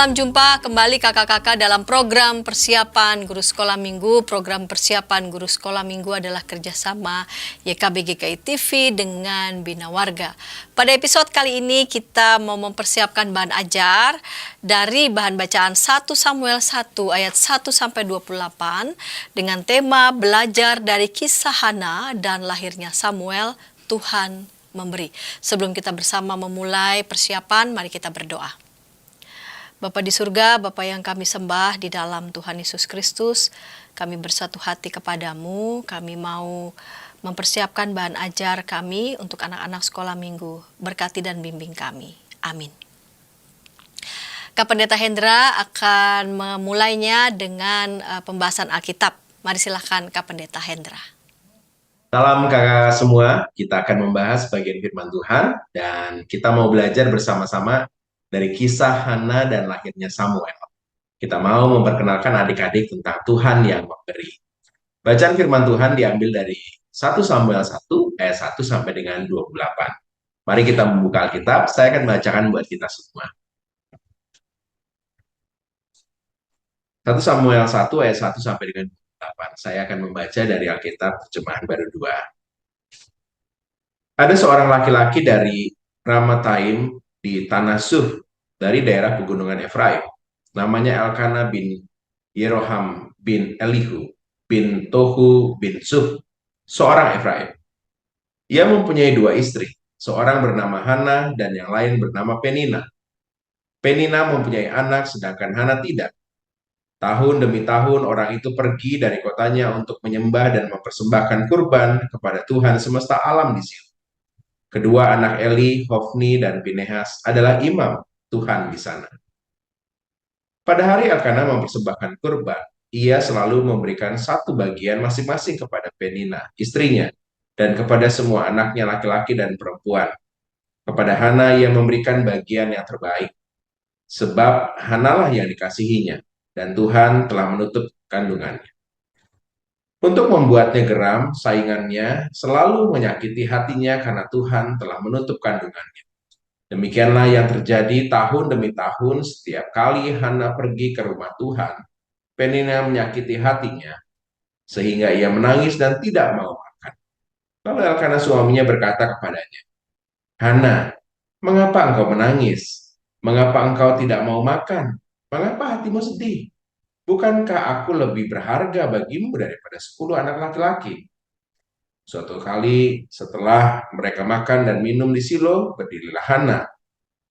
Salam jumpa kembali kakak-kakak dalam program persiapan guru sekolah minggu. Program persiapan guru sekolah minggu adalah kerjasama YKB GKI TV dengan Bina Warga. Pada episode kali ini kita mau mempersiapkan bahan ajar dari bahan bacaan 1 Samuel 1 ayat 1-28 dengan tema belajar dari kisah Hana dan lahirnya Samuel, Tuhan memberi. Sebelum kita bersama memulai persiapan, mari kita berdoa. Bapa di surga, Bapa yang kami sembah di dalam Tuhan Yesus Kristus, kami bersatu hati kepadamu, kami mau mempersiapkan bahan ajar kami untuk anak-anak sekolah minggu. Berkati dan bimbing kami. Amin. Kak Pendeta Hendra akan memulainya dengan pembahasan Alkitab. Mari silakan Kak Pendeta Hendra. Salam kakak semua, kita akan membahas bagian firman Tuhan dan kita mau belajar bersama-sama dari kisah Hana dan lahirnya Samuel. Kita mau memperkenalkan adik-adik tentang Tuhan yang memberi. Bacaan firman Tuhan diambil dari 1 Samuel 1 ayat 1 sampai dengan 28. Mari kita membuka Alkitab, saya akan bacakan buat kita semua. 1 Samuel 1 ayat 1 sampai dengan 28. Saya akan membaca dari Alkitab terjemahan baru 2. Ada seorang laki-laki dari Ramataim di Tanah Suf dari daerah pegunungan Efraim. Namanya Elkana bin Yeroham bin Elihu bin Tohu bin Suf, seorang Efraim. Ia mempunyai 2 istri, seorang bernama Hana dan yang lain bernama Penina. Penina mempunyai anak sedangkan Hana tidak. Tahun demi tahun orang itu pergi dari kotanya untuk menyembah dan mempersembahkan kurban kepada Tuhan semesta alam di Silo. Kedua anak Eli, Hofni, dan Pinehas adalah imam Tuhan di sana. Pada hari Elkana mempersembahkan kurban, ia selalu memberikan 1 bagian masing-masing kepada Penina, istrinya, dan kepada semua anaknya laki-laki dan perempuan. Kepada Hana ia memberikan bagian yang terbaik, sebab Hanalah yang dikasihinya, dan Tuhan telah menutup kandungannya. Untuk membuatnya geram, saingannya selalu menyakiti hatinya karena Tuhan telah menutup kandungannya. Demikianlah yang terjadi tahun demi tahun. Setiap kali Hana pergi ke rumah Tuhan, Penina menyakiti hatinya, sehingga ia menangis dan tidak mau makan. Lalu Elkana suaminya berkata kepadanya, Hana, mengapa engkau menangis? Mengapa engkau tidak mau makan? Mengapa hatimu sedih? Bukankah aku lebih berharga bagimu daripada 10 anak laki-laki? Suatu kali setelah mereka makan dan minum di Silo, berdirilah Hana.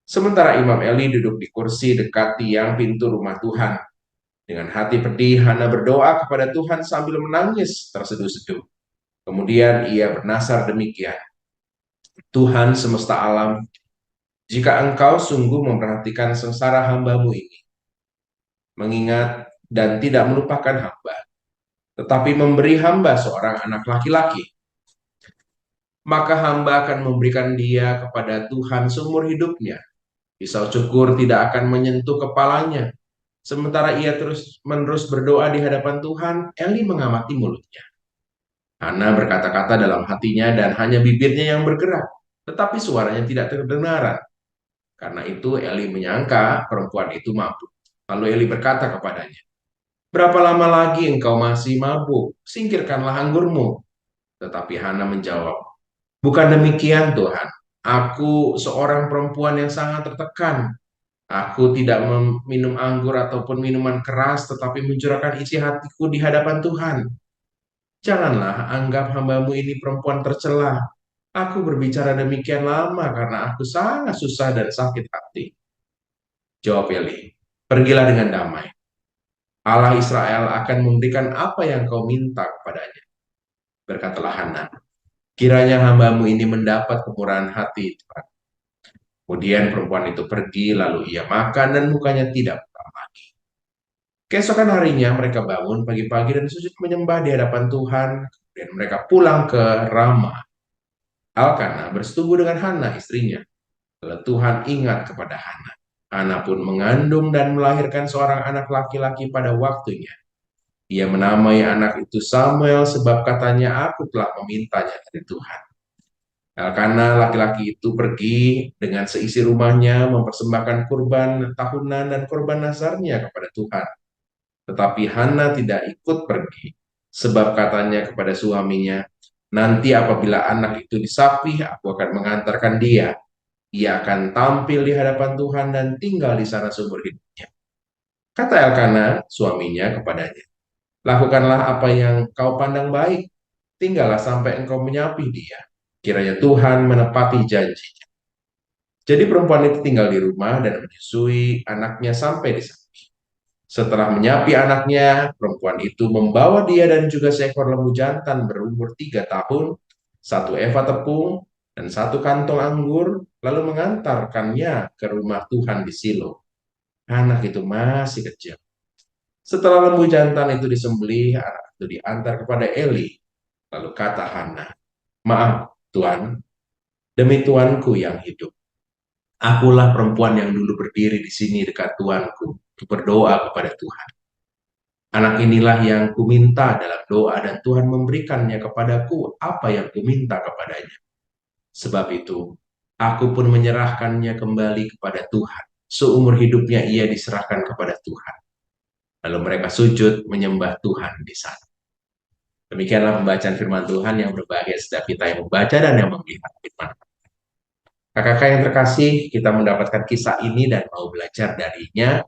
Sementara Imam Eli duduk di kursi dekat tiang pintu rumah Tuhan. Dengan hati pedih, Hana berdoa kepada Tuhan sambil menangis terseduh-seduh. Kemudian ia bernasar demikian, Tuhan semesta alam, jika engkau sungguh memperhatikan sengsara hamba-Mu ini, mengingat dan tidak melupakan hamba, tetapi memberi hamba seorang anak laki-laki, maka hamba akan memberikan dia kepada Tuhan seumur hidupnya. Pisau cukur tidak akan menyentuh kepalanya. Sementara ia terus-menerus berdoa di hadapan Tuhan, Eli mengamati mulutnya. Hana berkata-kata dalam hatinya dan hanya bibirnya yang bergerak, tetapi suaranya tidak terdengar. Karena itu Eli menyangka perempuan itu mabuk. Lalu Eli berkata kepadanya, berapa lama lagi engkau masih mabuk? Singkirkanlah anggurmu. Tetapi Hana menjawab, bukan demikian Tuhan. Aku seorang perempuan yang sangat tertekan. Aku tidak meminum anggur ataupun minuman keras, tetapi mencurahkan isi hatiku di hadapan Tuhan. Janganlah anggap hamba-Mu ini perempuan tercela. Aku berbicara demikian lama karena aku sangat susah dan sakit hati. Jawab Eli, pergilah dengan damai. Allah Israel akan memberikan apa yang kau minta kepadanya. Berkatalah Hana, kiranya hamba-Mu ini mendapat kemurahan hati, Tuhan. Kemudian perempuan itu pergi, lalu ia makan dan mukanya tidak buram lagi. Keesokan harinya mereka bangun pagi-pagi dan sujud menyembah di hadapan Tuhan. Kemudian mereka pulang ke Rama. Elkana bersetubuh dengan Hana istrinya. Lalu Tuhan ingat kepada Hana. Hana pun mengandung dan melahirkan seorang anak laki-laki pada waktunya. Ia menamai anak itu Samuel sebab katanya aku telah memintanya dari Tuhan. Elkana laki-laki itu pergi dengan seisi rumahnya mempersembahkan kurban tahunan dan kurban nazarnya kepada Tuhan. Tetapi Hana tidak ikut pergi, sebab katanya kepada suaminya, nanti apabila anak itu disapih, aku akan mengantarkan dia. Ia akan tampil di hadapan Tuhan dan tinggal di sana seumur hidupnya. Kata Elkana, suaminya kepadanya, lakukanlah apa yang kau pandang baik, tinggallah sampai engkau menyapih dia. Kiranya Tuhan menepati janjinya. Jadi perempuan itu tinggal di rumah dan menyusui anaknya sampai di sana. Setelah menyapi anaknya, perempuan itu membawa dia dan juga seekor lembu jantan berumur 3 tahun, satu eva tepung, dan satu kantong anggur, lalu mengantarkannya ke rumah Tuhan di Silo. Anak itu masih kecil. Setelah lembu jantan itu disembelih, anak itu diantar kepada Eli. Lalu kata Hana, maaf Tuan, demi tuanku yang hidup. Akulah perempuan yang dulu berdiri di sini dekat tuanku untuk berdoa kepada Tuhan. Anak inilah yang kuminta dalam doa dan Tuhan memberikannya kepadaku apa yang kuminta kepadanya. Sebab itu, aku pun menyerahkannya kembali kepada Tuhan. Seumur hidupnya ia diserahkan kepada Tuhan. Lalu mereka sujud menyembah Tuhan di sana. Demikianlah pembacaan firman Tuhan. Yang berbahagia setiap kita yang membaca dan yang melihat firman. Kakak-kakak yang terkasih, kita mendapatkan kisah ini dan mau belajar darinya.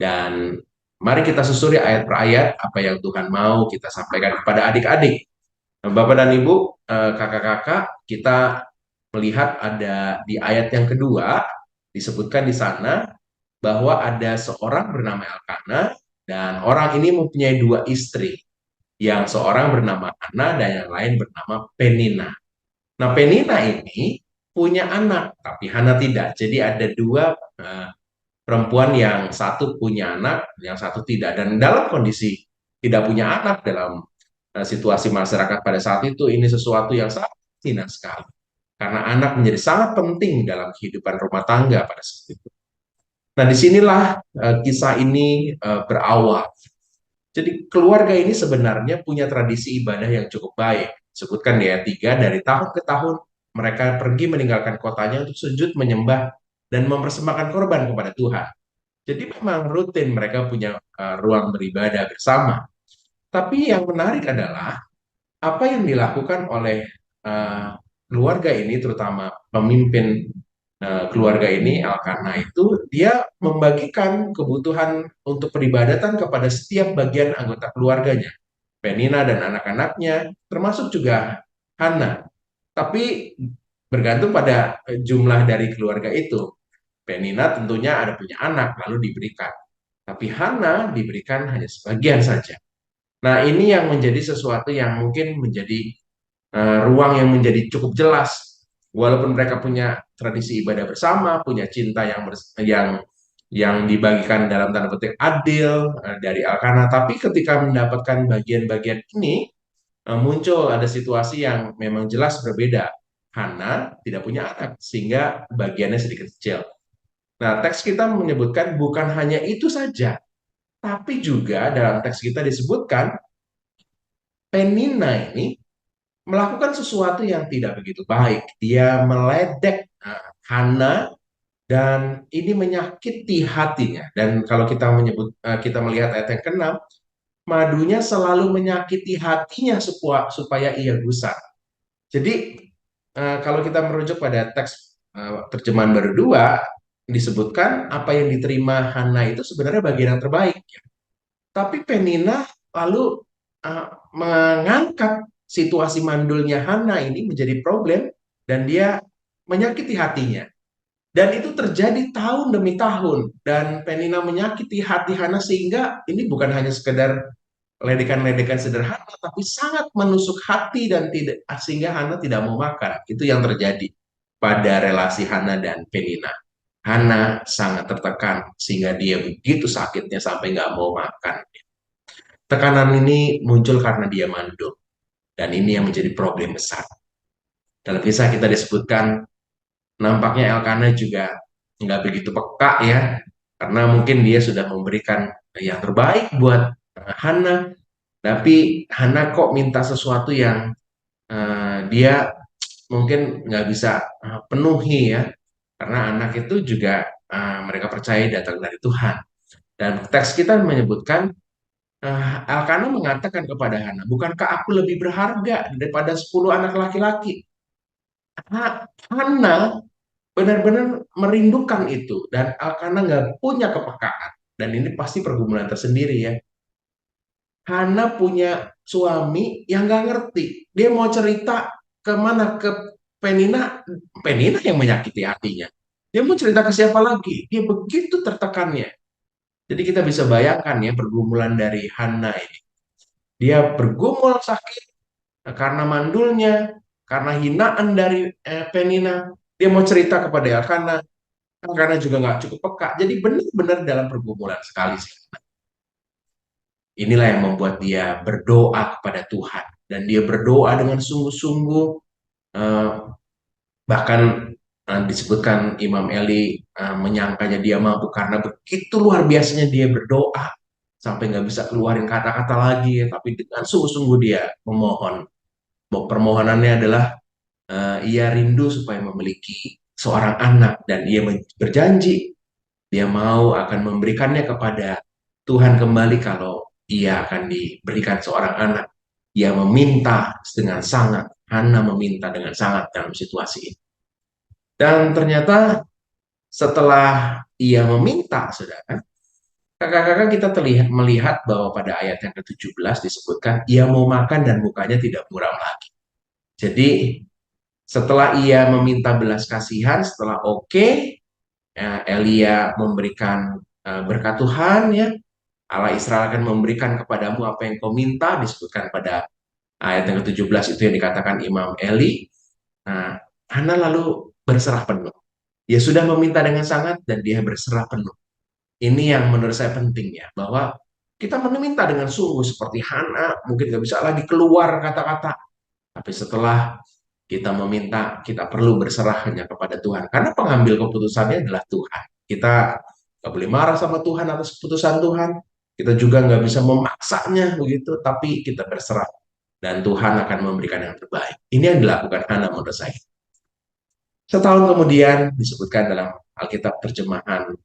Dan mari kita susuri ayat per ayat apa yang Tuhan mau kita sampaikan kepada adik-adik. Bapak dan Ibu, kakak-kakak, kita melihat ada di ayat yang kedua, disebutkan di sana bahwa ada seorang bernama Elkana, dan orang ini mempunyai dua istri, yang seorang bernama Hana dan yang lain bernama Penina. Nah, Penina ini punya anak, tapi Hana tidak. Jadi ada dua perempuan yang satu punya anak, yang satu tidak. Dan dalam kondisi tidak punya anak dalam situasi masyarakat pada saat itu, ini sesuatu yang sangat hina sekali. Karena anak menjadi sangat penting dalam kehidupan rumah tangga pada saat itu. Nah, disinilah kisah ini berawal. Jadi keluarga ini sebenarnya punya tradisi ibadah yang cukup baik. Sebutkan di ayat 3, dari tahun ke tahun mereka pergi meninggalkan kotanya untuk sujud menyembah dan mempersembahkan korban kepada Tuhan. Jadi memang rutin mereka punya ruang beribadah bersama. Tapi yang menarik adalah apa yang dilakukan oleh keluarga ini, terutama pemimpin keluarga ini, Elkana itu, dia membagikan kebutuhan untuk peribadatan kepada setiap bagian anggota keluarganya. Penina dan anak-anaknya, termasuk juga Hana. Tapi bergantung pada jumlah dari keluarga itu. Penina tentunya ada punya anak, lalu diberikan. Tapi Hana diberikan hanya sebagian saja. Nah, ini yang menjadi sesuatu yang mungkin menjadi ruang yang menjadi cukup jelas. Walaupun mereka punya tradisi ibadah bersama, punya cinta yang dibagikan dalam tanda petik adil dari Elkana, tapi ketika mendapatkan bagian-bagian ini muncul ada situasi yang memang jelas berbeda. Hana tidak punya anak sehingga bagiannya sedikit kecil. Nah, teks kita menyebutkan bukan hanya itu saja, tapi juga dalam teks kita disebutkan Penina ini melakukan sesuatu yang tidak begitu baik. Dia meledek Hana dan ini menyakiti hatinya. Dan kalau kita melihat ayat yang ke-6, madunya selalu menyakiti hatinya supaya ia gusar. Jadi kalau kita merujuk pada teks terjemahan baru 2, disebutkan apa yang diterima Hana itu sebenarnya bagian yang terbaik. Tapi Penina lalu mengangkat situasi mandulnya Hana ini menjadi problem dan dia menyakiti hatinya. Dan itu terjadi tahun demi tahun. Dan Penina menyakiti hati Hana sehingga ini bukan hanya sekedar ledekan-ledekan sederhana, tapi sangat menusuk hati dan tidak sehingga Hana tidak mau makan. Itu yang terjadi pada relasi Hana dan Penina. Hana sangat tertekan sehingga dia begitu sakitnya sampai nggak mau makan. Tekanan ini muncul karena dia mandul. Dan ini yang menjadi problem besar. Dalam kisah kita disebutkan, nampaknya Elkana juga nggak begitu peka ya, karena mungkin dia sudah memberikan yang terbaik buat Hana, tapi Hana kok minta sesuatu yang dia mungkin nggak bisa penuhi ya, karena anak itu juga mereka percaya datang dari Tuhan. Dan teks kita menyebutkan Elkanah mengatakan kepada Hana, bukankah aku lebih berharga daripada 10 anak laki-laki? Hana benar-benar merindukan itu, dan Elkanah nggak punya kepekaan. Dan ini pasti pergumulan tersendiri ya. Hana punya suami yang nggak ngerti. Dia mau cerita ke mana? Ke Penina. Penina yang menyakiti hatinya. Dia mau cerita ke siapa lagi? Dia begitu tertekannya. Jadi kita bisa bayangkan ya pergumulan dari Hana ini. Dia bergumul sakit karena mandulnya, karena hinaan dari Penina. Dia mau cerita kepada Elkanah. Elkanah juga nggak cukup peka. Jadi benar-benar dalam pergumulan sekali sih. Inilah yang membuat dia berdoa kepada Tuhan. Dan dia berdoa dengan sungguh-sungguh. eh, Bahkan disebutkan Imam Eli menyangkanya dia mampu karena begitu luar biasanya dia berdoa. Sampai nggak bisa keluarin kata-kata lagi. Tapi dengan sungguh-sungguh dia memohon. Permohonannya adalah ia rindu supaya memiliki seorang anak. Dan ia berjanji dia mau akan memberikannya kepada Tuhan kembali kalau ia akan diberikan seorang anak. Ia meminta dengan sangat, Hana meminta dengan sangat dalam situasi ini. Dan ternyata setelah ia meminta, saudara, kakak-kakak kita terlihat melihat bahwa pada ayat yang ke-17 disebutkan, ia mau makan dan mukanya tidak muram lagi. Jadi setelah ia meminta belas kasihan, setelah oke, Elia memberikan berkat Tuhan ya, Allah Israel akan memberikan kepadamu apa yang kau minta, disebutkan pada ayat yang ke-17 itu yang dikatakan Imam Eli. Nah, Hana lalu berserah penuh. Dia sudah meminta dengan sangat dan dia berserah penuh. Ini yang menurut saya penting ya, bahwa kita meminta dengan sungguh seperti Hana, mungkin nggak bisa lagi keluar kata-kata. Tapi setelah kita meminta, kita perlu berserah hanya kepada Tuhan. Karena pengambil keputusannya adalah Tuhan. Kita nggak boleh marah sama Tuhan atas keputusan Tuhan. Kita juga nggak bisa memaksanya begitu, tapi kita berserah. Dan Tuhan akan memberikan yang terbaik. Ini yang dilakukan Hana menurut saya. Setahun kemudian disebutkan dalam Alkitab terjemahan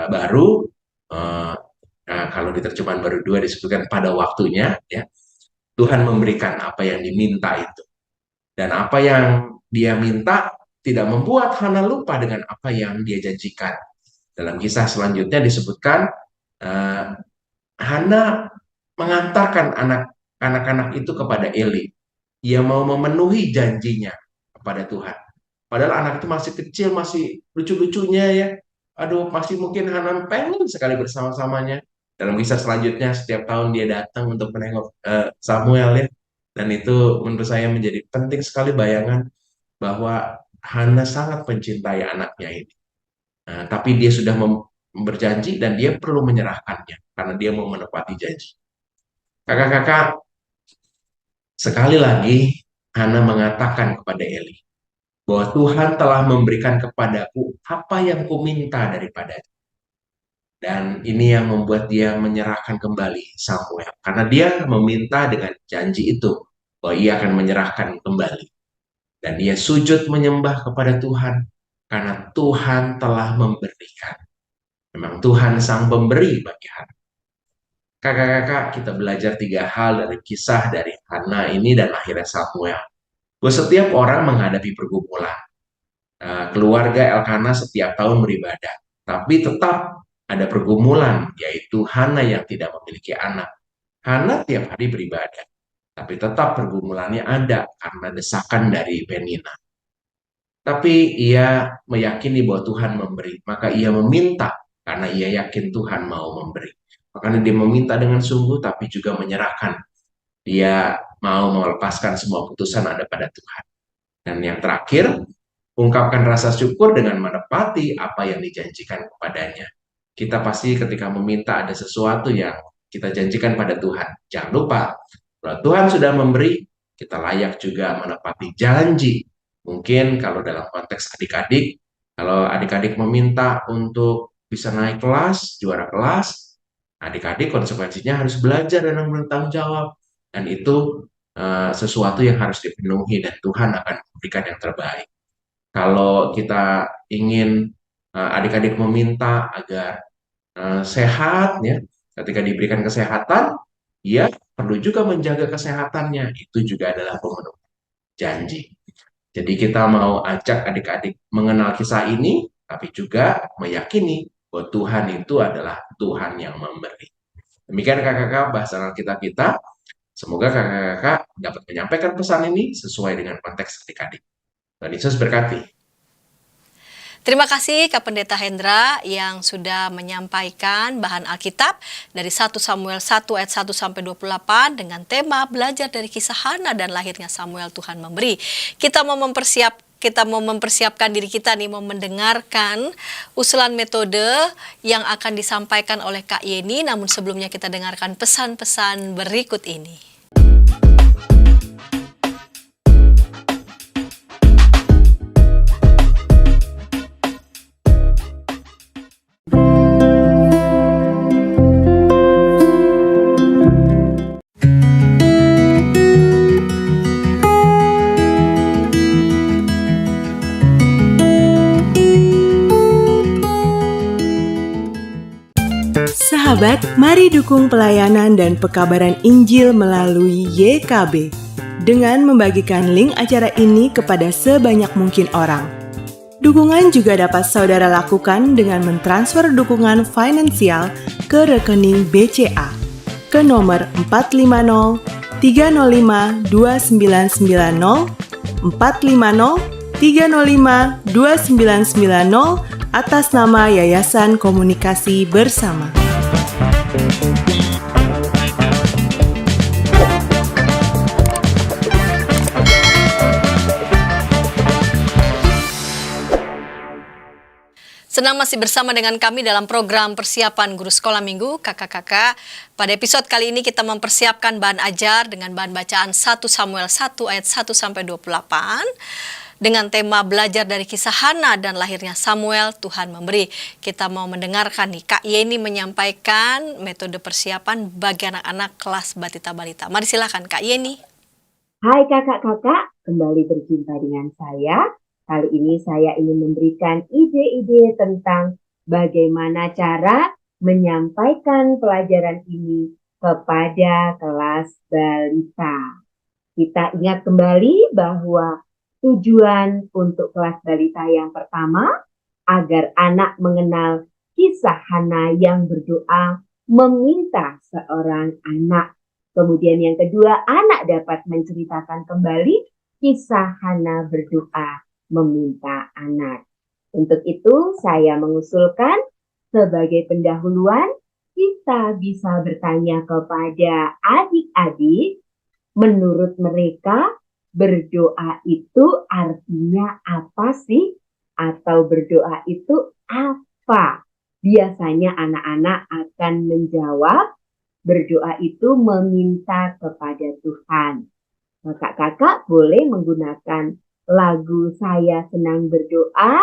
baru, uh, kalau di terjemahan baru 2 disebutkan pada waktunya, ya Tuhan memberikan apa yang diminta itu. Dan apa yang dia minta tidak membuat Hana lupa dengan apa yang dia janjikan. Dalam kisah selanjutnya disebutkan uh, Hana mengantarkan anak-anak itu kepada Eli. Ia mau memenuhi janjinya kepada Tuhan. Padahal anak itu masih kecil, masih lucu-lucunya ya. Aduh, masih mungkin Hana pengen sekali bersama-samanya. Dalam kisah selanjutnya, setiap tahun dia datang untuk menengok Samuel ya. Dan itu menurut saya menjadi penting sekali bayangan bahwa Hana sangat mencintai anaknya ini. Tapi dia sudah berjanji dan dia perlu menyerahkannya karena dia mau menepati janji. Kakak-kakak, sekali lagi Hana mengatakan kepada Eli bahwa Tuhan telah memberikan kepadaku apa yang kuminta daripadanya. Dan ini yang membuat dia menyerahkan kembali Samuel. Karena dia meminta dengan janji itu bahwa ia akan menyerahkan kembali. Dan dia sujud menyembah kepada Tuhan karena Tuhan telah memberikan. Memang Tuhan sang pemberi bagi Hana. Kakak-kakak, kita belajar 3 hal dari kisah dari Hana ini dan akhirnya Samuel. Bahwa setiap orang menghadapi pergumulan. Keluarga Elkanah setiap tahun beribadah. Tapi tetap ada pergumulan, yaitu Hana yang tidak memiliki anak. Hana tiap hari beribadah. Tapi tetap pergumulannya ada karena desakan dari Penina. Tapi ia meyakini bahwa Tuhan memberi, maka ia meminta karena ia yakin Tuhan mau memberi. Makanya dia meminta dengan sungguh, tapi juga menyerahkan. Dia mau melepaskan semua putusan ada pada Tuhan. Dan yang terakhir, ungkapkan rasa syukur dengan menepati apa yang dijanjikan kepadanya. Kita pasti ketika meminta ada sesuatu yang kita janjikan pada Tuhan. Jangan lupa, kalau Tuhan sudah memberi, kita layak juga menepati janji. Mungkin kalau dalam konteks adik-adik, kalau adik-adik meminta untuk bisa naik kelas, juara kelas, adik-adik konsekuensinya harus belajar dan bertanggung jawab. Dan itu sesuatu yang harus dipenuhi dan Tuhan akan memberikan yang terbaik. Kalau kita ingin adik-adik meminta agar sehat, ya, ketika diberikan kesehatan, ya perlu juga menjaga kesehatannya. Itu juga adalah pemenuhan janji. Jadi kita mau ajak adik-adik mengenal kisah ini, tapi juga meyakini bahwa Tuhan itu adalah Tuhan yang memberi. Demikian kakak-kakak bahasan Alkitab kita. Semoga kakak-kakak dapat menyampaikan pesan ini sesuai dengan konteks adik-adik. Tuhan Yesus berkati. Terima kasih Kak Pendeta Hendra yang sudah menyampaikan bahan Alkitab dari 1 Samuel 1 ayat 1 sampai 28 dengan tema belajar dari kisah Hana dan lahirnya Samuel Tuhan memberi. Kita mau mempersiapkan diri kita nih, mau mendengarkan usulan metode yang akan disampaikan oleh Kak Yeni. Namun sebelumnya kita dengarkan pesan-pesan berikut ini. Sahabat, mari dukung pelayanan dan pekabaran Injil melalui YKB dengan membagikan link acara ini kepada sebanyak mungkin orang. Dukungan juga dapat saudara lakukan dengan mentransfer dukungan finansial ke rekening BCA ke nomor 450 305 2990 450 305 2990 atas nama Yayasan Komunikasi Bersama. Senang masih bersama dengan kami dalam program persiapan guru sekolah minggu, kakak-kakak. Pada episode kali ini kita mempersiapkan bahan ajar dengan bahan bacaan 1 Samuel 1 ayat 1 sampai 28 dengan tema belajar dari kisah Hana dan lahirnya Samuel Tuhan memberi. Kita mau mendengarkan nih Kak Yeni menyampaikan metode persiapan bagi anak-anak kelas batita-balita. Mari silakan Kak Yeni. Hai kakak-kakak, kembali berjumpa dengan saya. Kali ini saya ingin memberikan ide-ide tentang bagaimana cara menyampaikan pelajaran ini kepada kelas balita. Kita ingat kembali bahwa tujuan untuk kelas balita yang pertama, agar anak mengenal kisah Hana yang berdoa meminta seorang anak. Kemudian yang kedua, anak dapat menceritakan kembali kisah Hana berdoa meminta anak. Untuk itu saya mengusulkan sebagai pendahuluan kita bisa bertanya kepada adik-adik menurut mereka berdoa itu artinya apa sih? Atau berdoa itu apa? Biasanya anak-anak akan menjawab berdoa itu meminta kepada Tuhan. Kakak-kakak boleh menggunakan lagu Saya Senang Berdoa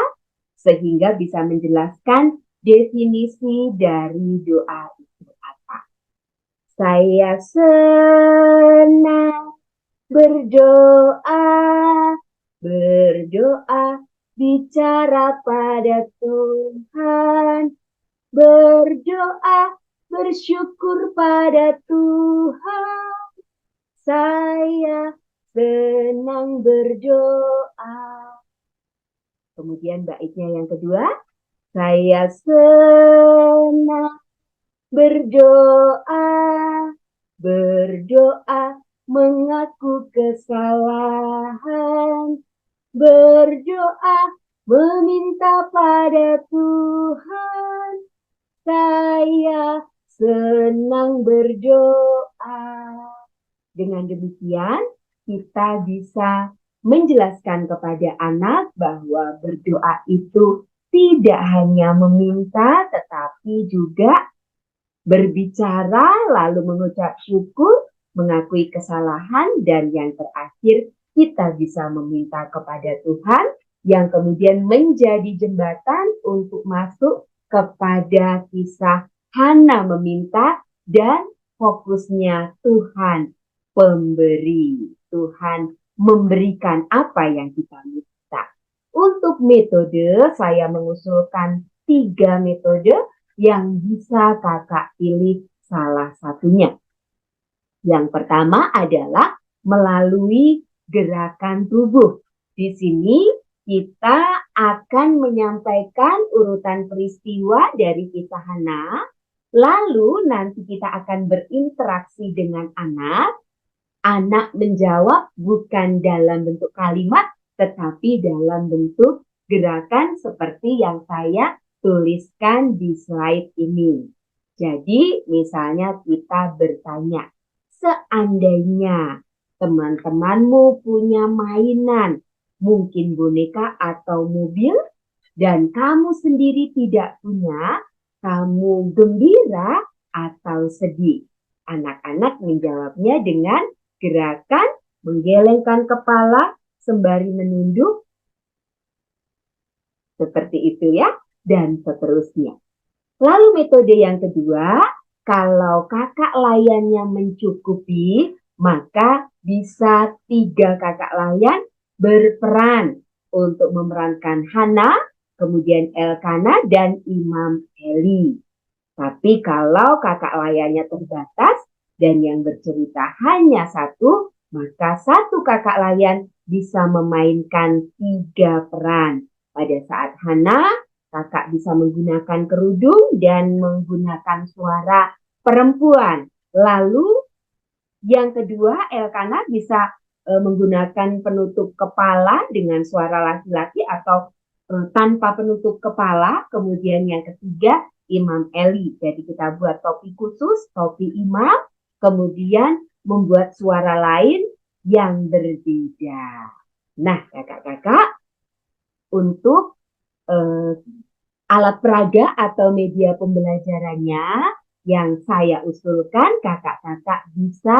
sehingga bisa menjelaskan definisi dari doa itu apa. Saya senang berdoa, bicara pada Tuhan, berdoa, bersyukur pada Tuhan. Saya senang berdoa. Kemudian baitnya yang kedua, saya senang berdoa, mengaku kesalahan, berdoa, meminta pada Tuhan. Saya senang berdoa. Dengan demikian, kita bisa menjelaskan kepada anak bahwa berdoa itu tidak hanya meminta, tetapi juga berbicara, lalu mengucap syukur, mengakui kesalahan, dan yang terakhir kita bisa meminta kepada Tuhan yang kemudian menjadi jembatan untuk masuk kepada kisah Hana meminta dan fokusnya Tuhan. pemberi. Tuhan memberikan apa yang kita minta. Untuk metode, saya mengusulkan 3 metode yang bisa kakak pilih salah satunya. Yang pertama adalah melalui gerakan tubuh. Di sini kita akan menyampaikan urutan peristiwa dari kisah Hana, lalu nanti kita akan berinteraksi dengan anak. Anak menjawab bukan dalam bentuk kalimat, tetapi dalam bentuk gerakan seperti yang saya tuliskan di slide ini. Jadi misalnya kita bertanya, seandainya teman-temanmu punya mainan, mungkin boneka atau mobil, dan kamu sendiri tidak punya, kamu gembira atau sedih? Anak-anak menjawabnya dengan gerakan menggelengkan kepala sembari menunduk, seperti itu ya, dan seterusnya. Lalu metode yang kedua, kalau kakak layannya mencukupi, maka bisa 3 kakak layan berperan untuk memerankan Hana, kemudian Elkana, dan Imam Eli. Tapi kalau kakak layannya terbatas dan yang bercerita hanya 1, maka 1 kakak layan bisa memainkan 3 peran. Pada saat Hana, kakak bisa menggunakan kerudung dan menggunakan suara perempuan. Lalu yang kedua, Elkana bisa menggunakan penutup kepala dengan suara laki-laki atau tanpa penutup kepala. Kemudian yang ketiga, Imam Eli. Jadi kita buat topi khusus, topi imam, kemudian membuat suara lain yang berbeda. Nah, kakak-kakak, untuk alat peraga atau media pembelajarannya yang saya usulkan, kakak-kakak bisa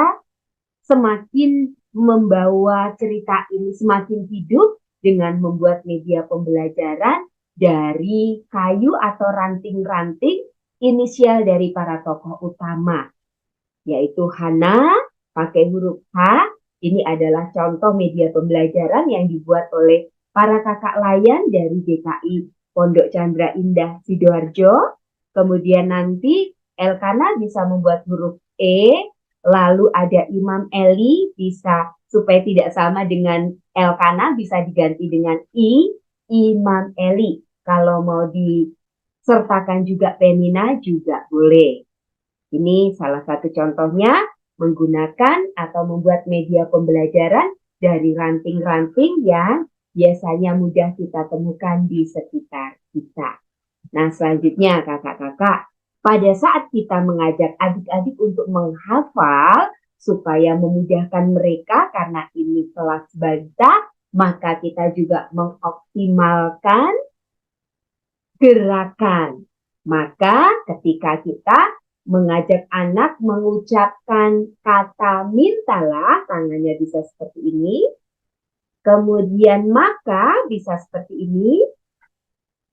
semakin membawa cerita ini semakin hidup dengan membuat media pembelajaran dari kayu atau ranting-ranting inisial dari para tokoh utama, yaitu Hana pakai huruf H. Ini adalah contoh media pembelajaran yang dibuat oleh para kakak layan dari DKI Pondok Chandra Indah Sidoarjo. Kemudian nanti Elkana bisa membuat huruf E, lalu ada Imam Eli, bisa supaya tidak sama dengan Elkana bisa diganti dengan I, Imam Eli. Kalau mau disertakan juga penina juga boleh. Ini salah satu contohnya menggunakan atau membuat media pembelajaran dari ranting-ranting yang biasanya mudah kita temukan di sekitar kita. Nah, selanjutnya kakak-kakak, pada saat kita mengajak adik-adik untuk menghafal supaya memudahkan mereka karena ini kelas balita, maka kita juga mengoptimalkan gerakan. Maka ketika kita mengajak anak mengucapkan kata mintalah, tangannya bisa seperti ini. Kemudian maka bisa seperti ini.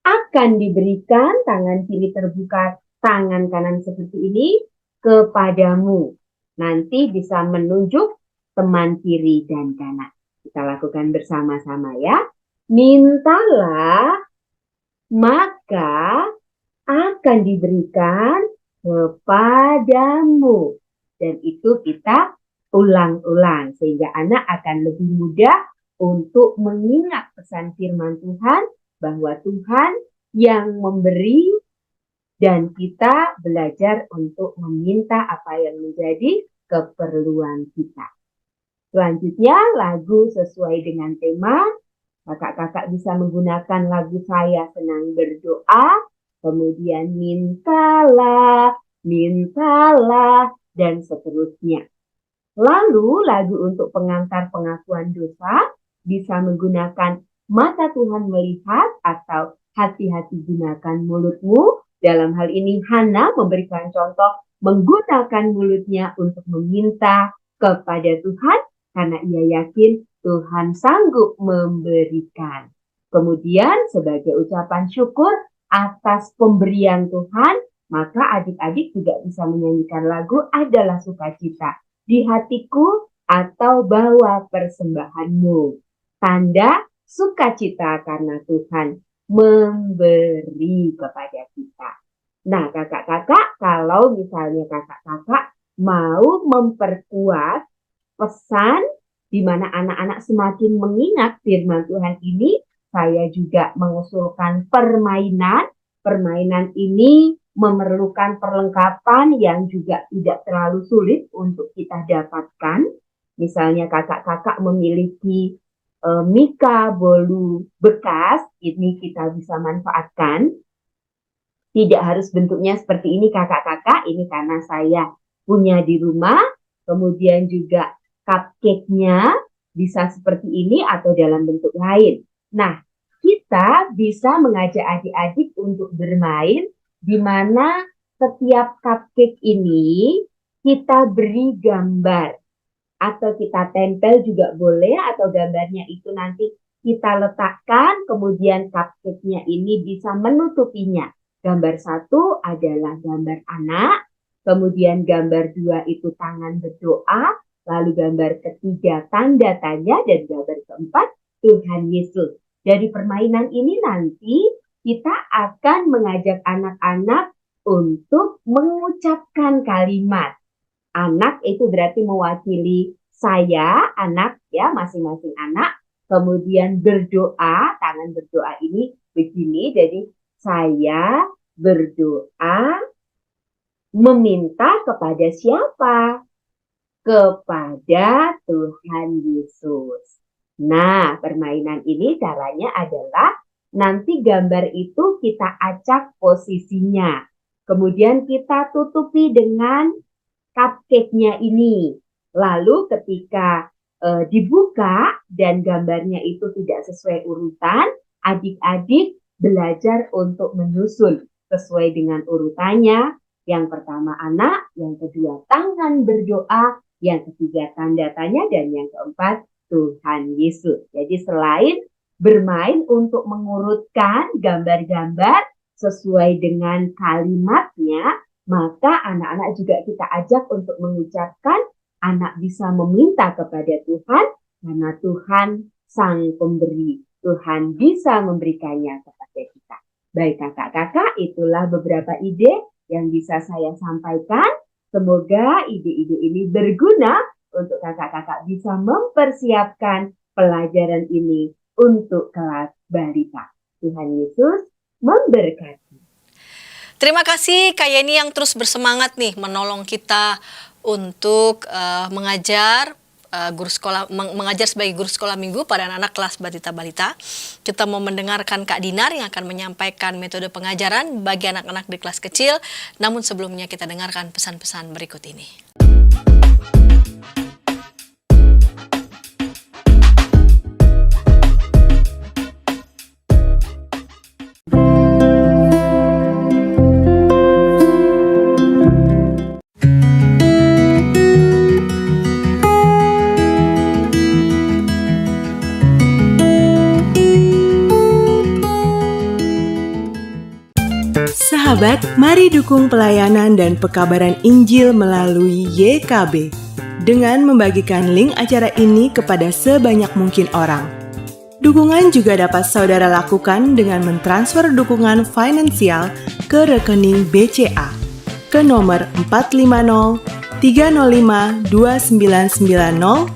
Akan diberikan, tangan kiri terbuka, tangan kanan seperti ini kepadamu. Nanti bisa menunjuk teman kiri dan kanan. Kita lakukan bersama-sama ya. Mintalah, maka akan diberikan kepadamu. Dan itu kita ulang-ulang sehingga anak akan lebih mudah untuk mengingat pesan firman Tuhan bahwa Tuhan yang memberi dan kita belajar untuk meminta apa yang menjadi keperluan kita. Selanjutnya lagu sesuai dengan tema. Kakak-kakak bisa menggunakan lagu Saya Senang Berdoa, kemudian mintalah, mintalah, dan seterusnya. Lalu lagu untuk pengantar pengakuan dosa bisa menggunakan Mata Tuhan Melihat atau Hati-hati gunakan mulutmu. Dalam hal ini Hana memberikan contoh menggunakan mulutnya untuk meminta kepada Tuhan karena ia yakin Tuhan sanggup memberikan. Kemudian sebagai ucapan syukur atas pemberian Tuhan, maka adik-adik juga bisa menyanyikan lagu Adalah Sukacita. Di hatiku atau bawa persembahanmu. Tanda sukacita karena Tuhan memberi kepada kita. Nah, kakak-kakak, kalau misalnya kakak-kakak mau memperkuat pesan di mana anak-anak semakin mengingat firman Tuhan ini, saya juga mengusulkan permainan. Permainan ini memerlukan perlengkapan yang juga tidak terlalu sulit untuk kita dapatkan. Misalnya kakak-kakak memiliki mika bolu bekas, ini kita bisa manfaatkan. Tidak harus bentuknya seperti ini kakak-kakak, ini karena saya punya di rumah. Kemudian juga cupcake-nya bisa seperti ini atau dalam bentuk lain. Nah, kita bisa mengajak adik-adik untuk bermain di mana setiap cupcake ini kita beri gambar. Atau kita tempel juga boleh, atau gambarnya itu nanti kita letakkan, kemudian cupcake-nya ini bisa menutupinya. Gambar 1 adalah gambar anak, kemudian gambar 2 itu tangan berdoa, lalu gambar ketiga tanda tanya, dan gambar keempat Tuhan Yesus. Dari permainan ini nanti kita akan mengajak anak-anak untuk mengucapkan kalimat. Anak itu berarti mewakili saya, anak ya, masing-masing anak. Kemudian berdoa, tangan berdoa ini begini, jadi saya berdoa meminta kepada siapa? Kepada Tuhan Yesus. Nah, permainan ini caranya adalah nanti gambar itu kita acak posisinya. Kemudian kita tutupi dengan cupcake-nya ini. Lalu ketika dibuka dan gambarnya itu tidak sesuai urutan, adik-adik belajar untuk menyusun sesuai dengan urutannya. Yang pertama anak, yang kedua tangan berdoa, yang ketiga tanda tanya, dan yang keempat Tuhan Yesus. Jadi selain bermain untuk mengurutkan gambar-gambar sesuai dengan kalimatnya, maka anak-anak juga kita ajak untuk mengucapkan, anak bisa meminta kepada Tuhan karena Tuhan sang pemberi. Tuhan bisa memberikannya kepada kita. Baik kakak-kakak, itulah beberapa ide yang bisa saya sampaikan. Semoga ide-ide ini berguna untuk kakak-kakak bisa mempersiapkan pelajaran ini untuk kelas balita. Tuhan Yesus memberkati. Terima kasih Kak Yeni yang terus bersemangat nih menolong kita untuk mengajar mengajar sebagai guru sekolah minggu pada anak-anak kelas balita. Kita mau mendengarkan Kak Dinar yang akan menyampaikan metode pengajaran bagi anak-anak di kelas kecil. Namun sebelumnya kita dengarkan pesan-pesan berikut ini. Sahabat, mari dukung pelayanan dan pekabaran Injil melalui YKB dengan membagikan link acara ini kepada sebanyak mungkin orang. Dukungan juga dapat saudara lakukan dengan mentransfer dukungan finansial ke rekening BCA ke nomor 450 305 2990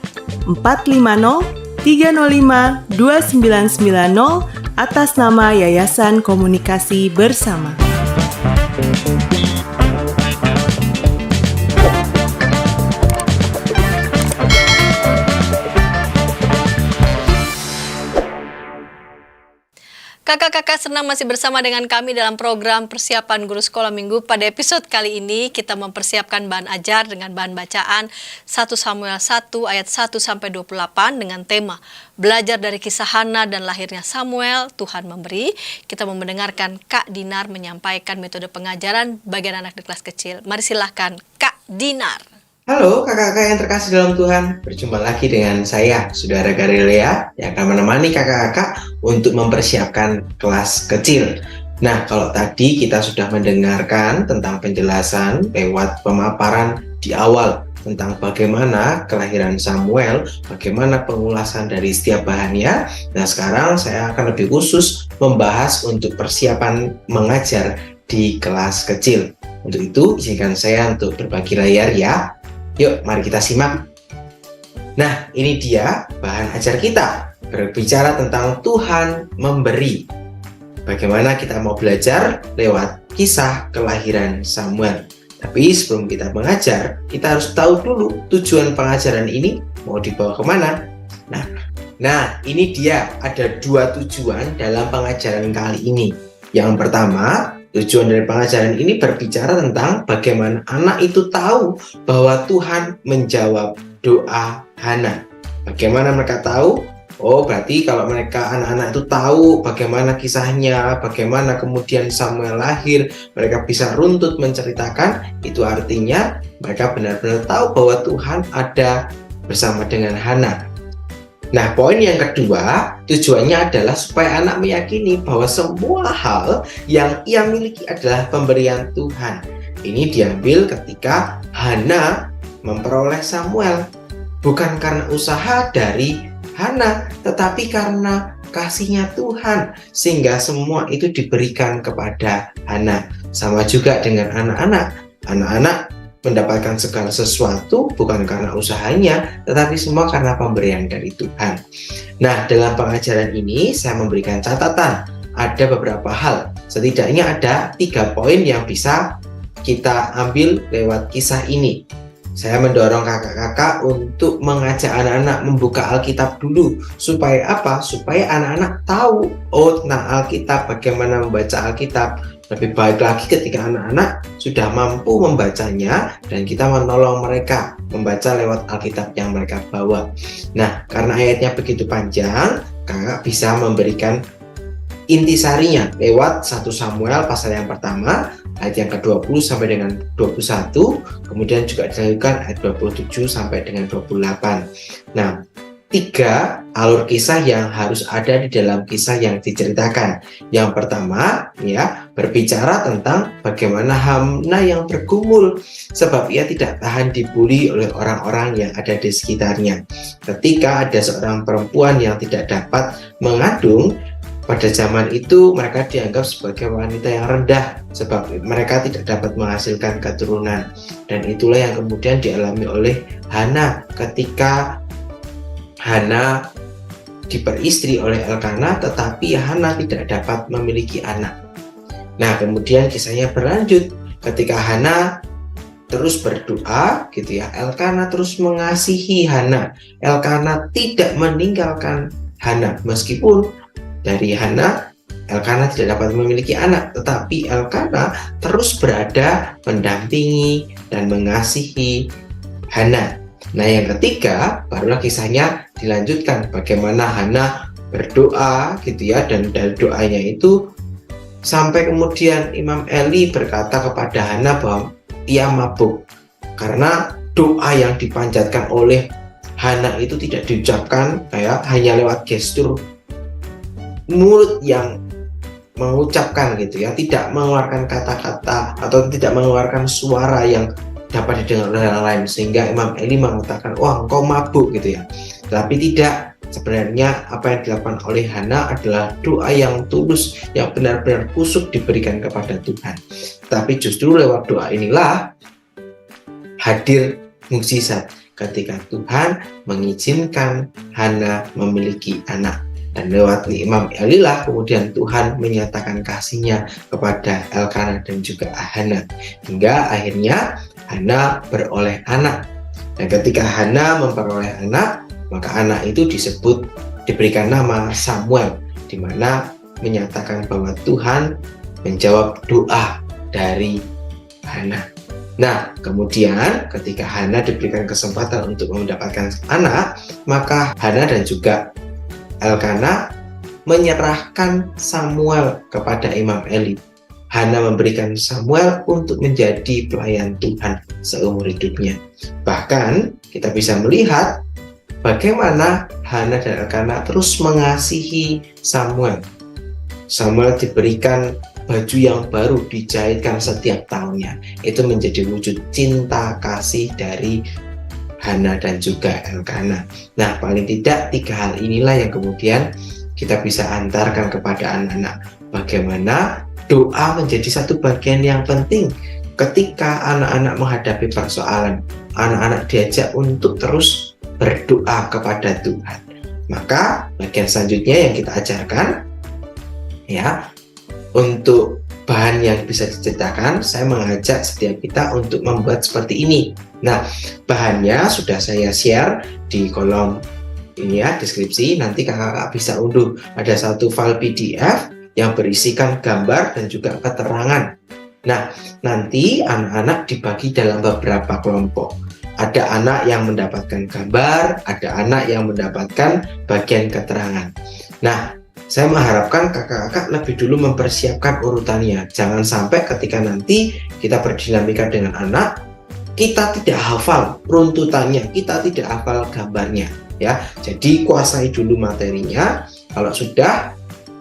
450 305 2990 atas nama Yayasan Komunikasi Bersama. Kakak-kakak senang masih bersama dengan kami dalam program persiapan guru sekolah minggu. Pada episode kali ini kita mempersiapkan bahan ajar dengan bahan bacaan 1 Samuel 1 ayat 1-28 dengan tema Belajar dari kisah Hana dan lahirnya Samuel, Tuhan memberi. Kita mau mendengarkan Kak Dinar menyampaikan metode pengajaran bagi anak di kelas kecil. Mari silahkan Kak Dinar. Halo kakak-kakak yang terkasih dalam Tuhan, berjumpa lagi dengan saya, Saudara Galilea, yang akan menemani kakak-kakak untuk mempersiapkan kelas kecil. Nah, kalau tadi kita sudah mendengarkan tentang penjelasan lewat pemaparan di awal tentang bagaimana kelahiran Samuel, bagaimana pengulasan dari setiap bahannya. Nah, sekarang saya akan lebih khusus membahas untuk persiapan mengajar di kelas kecil. Untuk itu, izinkan saya untuk berbagi layar ya. Yuk, mari kita simak. Nah, ini dia bahan ajar kita. Berbicara tentang Tuhan memberi. Bagaimana kita mau belajar lewat kisah kelahiran Samuel. Tapi sebelum kita mengajar, kita harus tahu dulu tujuan pengajaran ini mau dibawa kemana. Nah, ini dia, ada 2 tujuan dalam pengajaran kali ini. Yang pertama, tujuan dari pengajaran ini berbicara tentang bagaimana anak itu tahu bahwa Tuhan menjawab doa Hana. Bagaimana mereka tahu? Oh, berarti kalau mereka anak-anak itu tahu bagaimana kisahnya, bagaimana kemudian Samuel lahir, mereka bisa runtut menceritakan, itu artinya mereka benar-benar tahu bahwa Tuhan ada bersama dengan Hana. Nah, poin yang kedua, tujuannya adalah supaya anak meyakini bahwa semua hal yang ia miliki adalah pemberian Tuhan. Ini diambil ketika Hana memperoleh Samuel. Bukan karena usaha dari Hana, tetapi karena kasihnya Tuhan, sehingga semua itu diberikan kepada Hana. Sama juga dengan anak-anak. Anak-anak mendapatkan segala sesuatu bukan karena usahanya, tetapi semua karena pemberian dari Tuhan. Nah, dalam pengajaran ini saya memberikan catatan. Ada beberapa hal. Setidaknya ada 3 poin yang bisa kita ambil lewat kisah ini. Saya mendorong kakak-kakak untuk mengajak anak-anak membuka Alkitab dulu. Supaya apa? Supaya anak-anak tahu tentang Alkitab, bagaimana membaca Alkitab. Lebih baik lagi ketika anak-anak sudah mampu membacanya dan kita menolong mereka membaca lewat Alkitab yang mereka bawa. Nah, karena ayatnya begitu panjang, kakak bisa memberikan intisarinya lewat 1 Samuel pasal yang pertama, ayat yang ke-20 sampai dengan 21, kemudian juga dilanjutkan ayat 27 sampai dengan 28. Nah, 3 alur kisah yang harus ada di dalam kisah yang diceritakan. Yang pertama, ya, berbicara tentang bagaimana Hana yang bergumul sebab ia tidak tahan dibully oleh orang-orang yang ada di sekitarnya. Ketika ada seorang perempuan yang tidak dapat mengandung, pada zaman itu mereka dianggap sebagai wanita yang rendah sebab mereka tidak dapat menghasilkan keturunan. Dan itulah yang kemudian dialami oleh Hana ketika Hana diperistri oleh Elkana, tetapi Hana tidak dapat memiliki anak. Nah, kemudian kisahnya berlanjut ketika Hana terus berdoa gitu ya, Elkana terus mengasihi Hana. Elkana tidak meninggalkan Hana meskipun dari Hana, Elkana tidak dapat memiliki anak, tetapi Elkana terus berada mendampingi dan mengasihi Hana. Nah, yang ketiga, barulah kisahnya dilanjutkan bagaimana Hana berdoa gitu ya, dan dari doanya itu sampai kemudian Imam Eli berkata kepada Hana bahwa ia mabuk karena doa yang dipanjatkan oleh Hana itu tidak diucapkan kayak hanya lewat gestur mulut yang mengucapkan gitu ya, tidak mengeluarkan kata-kata atau tidak mengeluarkan suara yang dapat didengar oleh orang lain, sehingga Imam Eli mengatakan, wah engkau mabuk gitu ya. Tapi tidak, sebenarnya apa yang dilakukan oleh Hana adalah doa yang tulus, yang benar-benar khusyuk diberikan kepada Tuhan. Tapi justru lewat doa inilah hadir mukjizat ketika Tuhan mengizinkan Hana memiliki anak. Dan lewat Imam Eli lah kemudian Tuhan menyatakan kasih-Nya kepada Elkana dan juga Hana. Hingga akhirnya Hana beroleh anak. Dan ketika Hana memperoleh anak, maka anak itu diberikan nama Samuel, di mana menyatakan bahwa Tuhan menjawab doa dari Hana. Nah, kemudian ketika Hana diberikan kesempatan untuk mendapatkan anak, maka Hana dan juga Elkana menyerahkan Samuel kepada Imam Eli. Hana memberikan Samuel untuk menjadi pelayan Tuhan seumur hidupnya. Bahkan kita bisa melihat bagaimana Hana dan Elkana terus mengasihi Samuel. Samuel diberikan baju yang baru dijahitkan setiap tahunnya. Itu menjadi wujud cinta kasih dari Hana dan juga Elkana. Nah, paling tidak 3 hal inilah yang kemudian kita bisa antarkan kepada anak-anak. Bagaimana doa menjadi satu bagian yang penting ketika anak-anak menghadapi persoalan. Anak-anak diajak untuk terus berdoa kepada Tuhan. Maka bagian selanjutnya yang kita ajarkan, ya, untuk bahan yang bisa diceritakan, saya mengajak setiap kita untuk membuat seperti ini. Nah, bahannya sudah saya share di kolom ini ya, deskripsi. Nanti kakak-kakak bisa unduh. Ada satu file PDF yang berisikan gambar dan juga keterangan. Nah, nanti anak-anak dibagi dalam beberapa kelompok. Ada anak yang mendapatkan gambar, ada anak yang mendapatkan bagian keterangan. Nah, saya mengharapkan kakak-kakak lebih dulu mempersiapkan urutannya. Jangan sampai ketika nanti kita berdinamika dengan anak, kita tidak hafal runtutannya, kita tidak hafal gambarnya. Ya, jadi kuasai dulu materinya. Kalau sudah,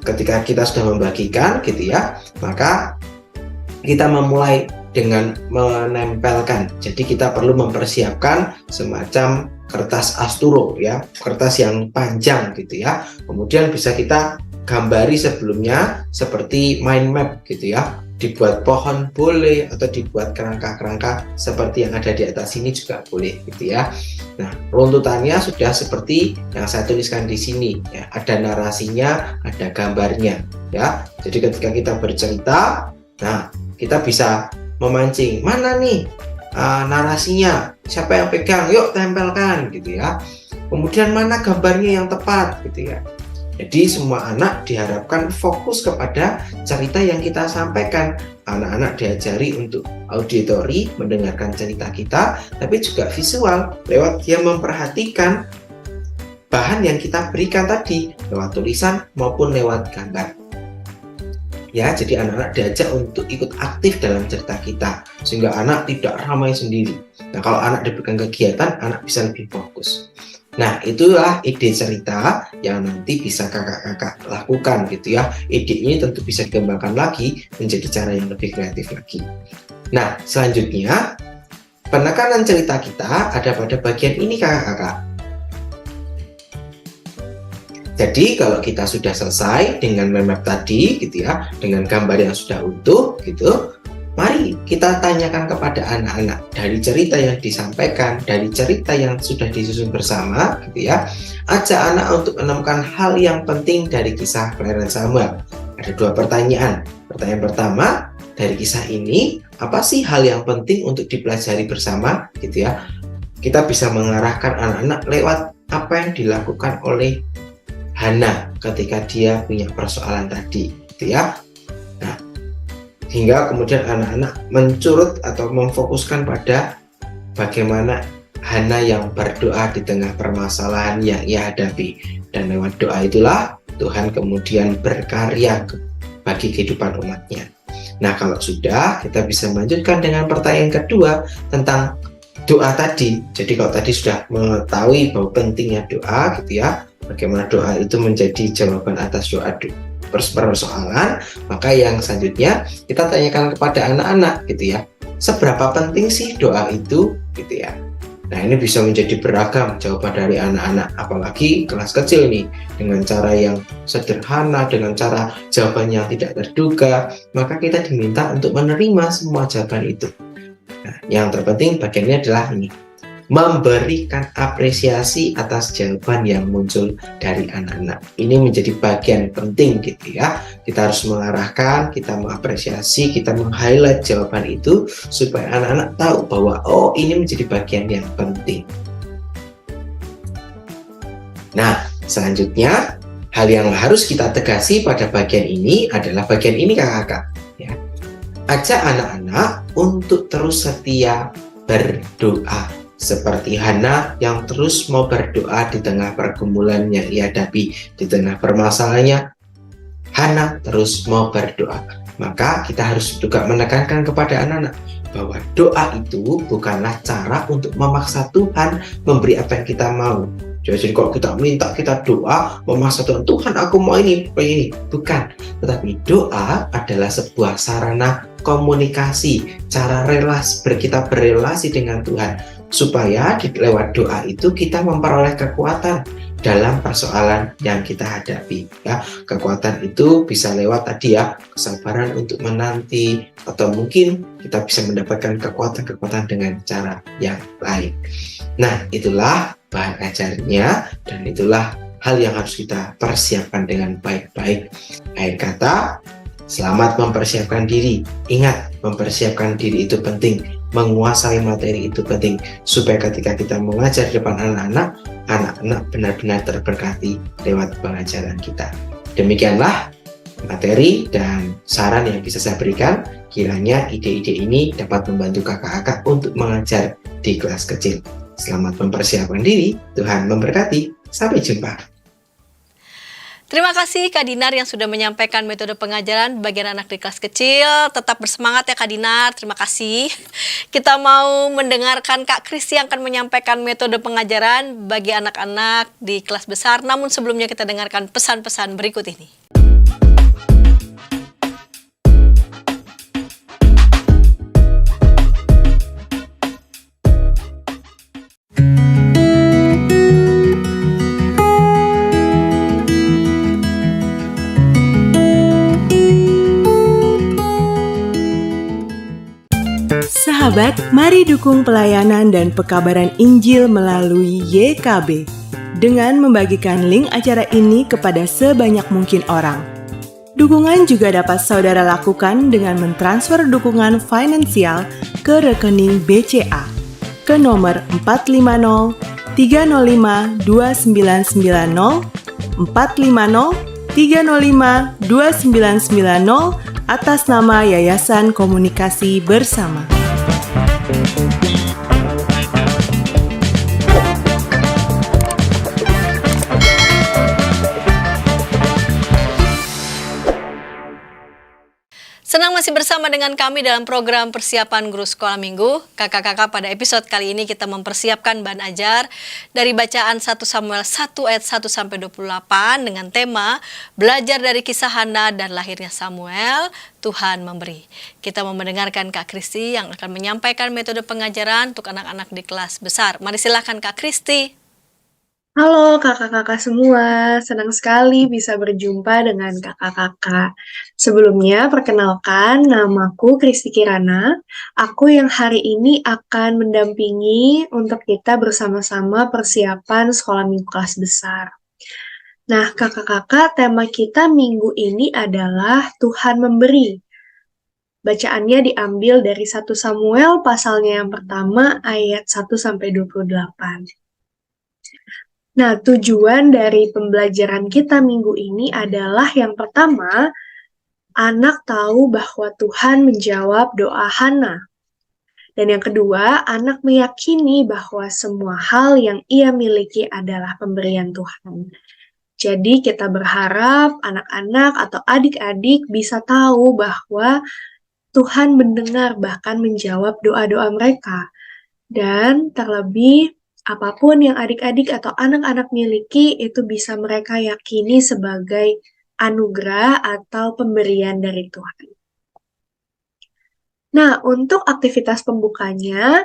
ketika kita sudah membagikan, gitu ya, maka kita memulai dengan menempelkan. Jadi kita perlu mempersiapkan semacam kertas asturo ya, kertas yang panjang gitu ya. Kemudian bisa kita gambari sebelumnya seperti mind map gitu ya. Dibuat pohon boleh atau dibuat kerangka-kerangka seperti yang ada di atas ini juga boleh gitu ya. Nah, runtutannya sudah seperti yang saya tuliskan di sini ya. Ada narasinya, ada gambarnya ya. Jadi ketika kita bercerita, nah kita bisa memancing, mana nih narasinya, siapa yang pegang, yuk tempelkan gitu ya. Kemudian mana gambarnya yang tepat gitu ya. Jadi semua anak diharapkan fokus kepada cerita yang kita sampaikan. Anak-anak diajari untuk auditori, mendengarkan cerita kita, tapi juga visual lewat dia memperhatikan bahan yang kita berikan tadi lewat tulisan maupun lewat gambar. Ya, jadi anak-anak diajak untuk ikut aktif dalam cerita kita sehingga anak tidak ramai sendiri. Nah, kalau anak diberikan kegiatan, anak bisa lebih fokus. Nah, itulah ide cerita yang nanti bisa kakak-kakak lakukan gitu ya. Ide ini tentu bisa dikembangkan lagi menjadi cara yang lebih kreatif lagi. Nah, selanjutnya penekanan cerita kita ada pada bagian ini kakak-kakak. Jadi kalau kita sudah selesai dengan mind map tadi gitu ya, dengan gambar yang sudah utuh gitu, mari kita tanyakan kepada anak-anak dari cerita yang disampaikan, dari cerita yang sudah disusun bersama gitu ya. Ajak anak untuk menemukan hal yang penting dari kisah kelahiran Samuel. Ada 2 pertanyaan. Pertanyaan pertama, dari kisah ini apa sih hal yang penting untuk dipelajari bersama gitu ya. Kita bisa mengarahkan anak-anak lewat apa yang dilakukan oleh Hana ketika dia punya persoalan tadi gitu ya. Nah, hingga kemudian anak-anak mencurut atau memfokuskan pada bagaimana Hana yang berdoa di tengah permasalahan yang ia hadapi, dan lewat doa itulah Tuhan kemudian berkarya bagi kehidupan umatnya. Nah, kalau sudah, kita bisa melanjutkan dengan pertanyaan kedua tentang doa tadi. Jadi kalau tadi sudah mengetahui bahwa pentingnya doa gitu ya, bagaimana doa itu menjadi jawaban atas doa persoalan, maka yang selanjutnya kita tanyakan kepada anak-anak gitu ya, seberapa penting sih doa itu gitu ya. Nah, ini bisa menjadi beragam jawaban dari anak-anak, apalagi kelas kecil nih, dengan cara yang sederhana, dengan cara jawaban yang tidak terduga, maka kita diminta untuk menerima semua jawaban itu. Nah, yang terpenting bagiannya adalah ini, memberikan apresiasi atas jawaban yang muncul dari anak-anak. Ini menjadi bagian penting gitu ya. Kita harus mengarahkan, kita mengapresiasi, kita meng-highlight jawaban itu supaya anak-anak tahu bahwa oh, ini menjadi bagian yang penting. Nah, selanjutnya hal yang harus kita tegasi pada bagian ini adalah bagian ini kakak-kakak ya. Ajak anak-anak untuk terus setia berdoa. Seperti Hana yang terus mau berdoa di tengah pergumulan yang ia hadapi, di tengah permasalahannya, Hana terus mau berdoa. Maka kita harus juga menekankan kepada anak-anak bahwa doa itu bukanlah cara untuk memaksa Tuhan memberi apa yang kita mau. Jadi kalau kita minta, kita doa, memaksa Tuhan, Tuhan aku mau ini, bukan. Tetapi doa adalah sebuah sarana komunikasi, cara kita berrelasi dengan Tuhan, supaya lewat doa itu kita memperoleh kekuatan dalam persoalan yang kita hadapi. Ya, kekuatan itu bisa lewat tadi ya, kesabaran untuk menanti, atau mungkin kita bisa mendapatkan kekuatan-kekuatan dengan cara yang lain. Nah, itulah bahan ajarnya dan itulah hal yang harus kita persiapkan dengan baik-baik. Akhir kata, selamat mempersiapkan diri. Ingat, mempersiapkan diri itu penting. Menguasai materi itu penting, supaya ketika kita mengajar di depan anak-anak, anak-anak benar-benar terberkati lewat pengajaran kita. Demikianlah materi dan saran yang bisa saya berikan. Kiranya ide-ide ini dapat membantu kakak-kakak untuk mengajar di kelas kecil. Selamat mempersiapkan diri, Tuhan memberkati. Sampai jumpa. Terima kasih Kak Dinar yang sudah menyampaikan metode pengajaran bagi anak di kelas kecil. Tetap bersemangat ya Kak Dinar, terima kasih. Kita mau mendengarkan Kak Kristi yang akan menyampaikan metode pengajaran bagi anak-anak di kelas besar. Namun sebelumnya kita dengarkan pesan-pesan berikut ini. Sahabat, mari dukung pelayanan dan pekabaran Injil melalui YKB dengan membagikan link acara ini kepada sebanyak mungkin orang. Dukungan juga dapat saudara lakukan dengan mentransfer dukungan finansial ke rekening BCA ke nomor 450 305 2990 450 305 2990 atas nama Yayasan Komunikasi Bersama. Senang masih bersama dengan kami dalam program persiapan guru sekolah minggu. Kakak-kakak, pada episode kali ini kita mempersiapkan bahan ajar dari bacaan 1 Samuel 1 ayat 1 sampai 28 dengan tema belajar dari kisah Hana dan lahirnya Samuel, Tuhan memberi. Kita mau mendengarkan Kak Kristi yang akan menyampaikan metode pengajaran untuk anak-anak di kelas besar. Mari silakan Kak Kristi. Halo kakak-kakak semua, senang sekali bisa berjumpa dengan kakak-kakak. Sebelumnya, perkenalkan, namaku Kristi Kirana. Aku yang hari ini akan mendampingi untuk kita bersama-sama persiapan sekolah minggu kelas besar. Nah, kakak-kakak, tema kita minggu ini adalah Tuhan memberi. Bacaannya diambil dari 1 Samuel pasalnya yang pertama ayat 1 sampai 28. Nah, tujuan dari pembelajaran kita minggu ini adalah yang pertama, anak tahu bahwa Tuhan menjawab doa Hana. Dan yang kedua, anak meyakini bahwa semua hal yang ia miliki adalah pemberian Tuhan. Jadi kita berharap anak-anak atau adik-adik bisa tahu bahwa Tuhan mendengar bahkan menjawab doa-doa mereka. Dan terlebih, apapun yang adik-adik atau anak-anak miliki itu bisa mereka yakini sebagai anugerah atau pemberian dari Tuhan. Nah, untuk aktivitas pembukanya,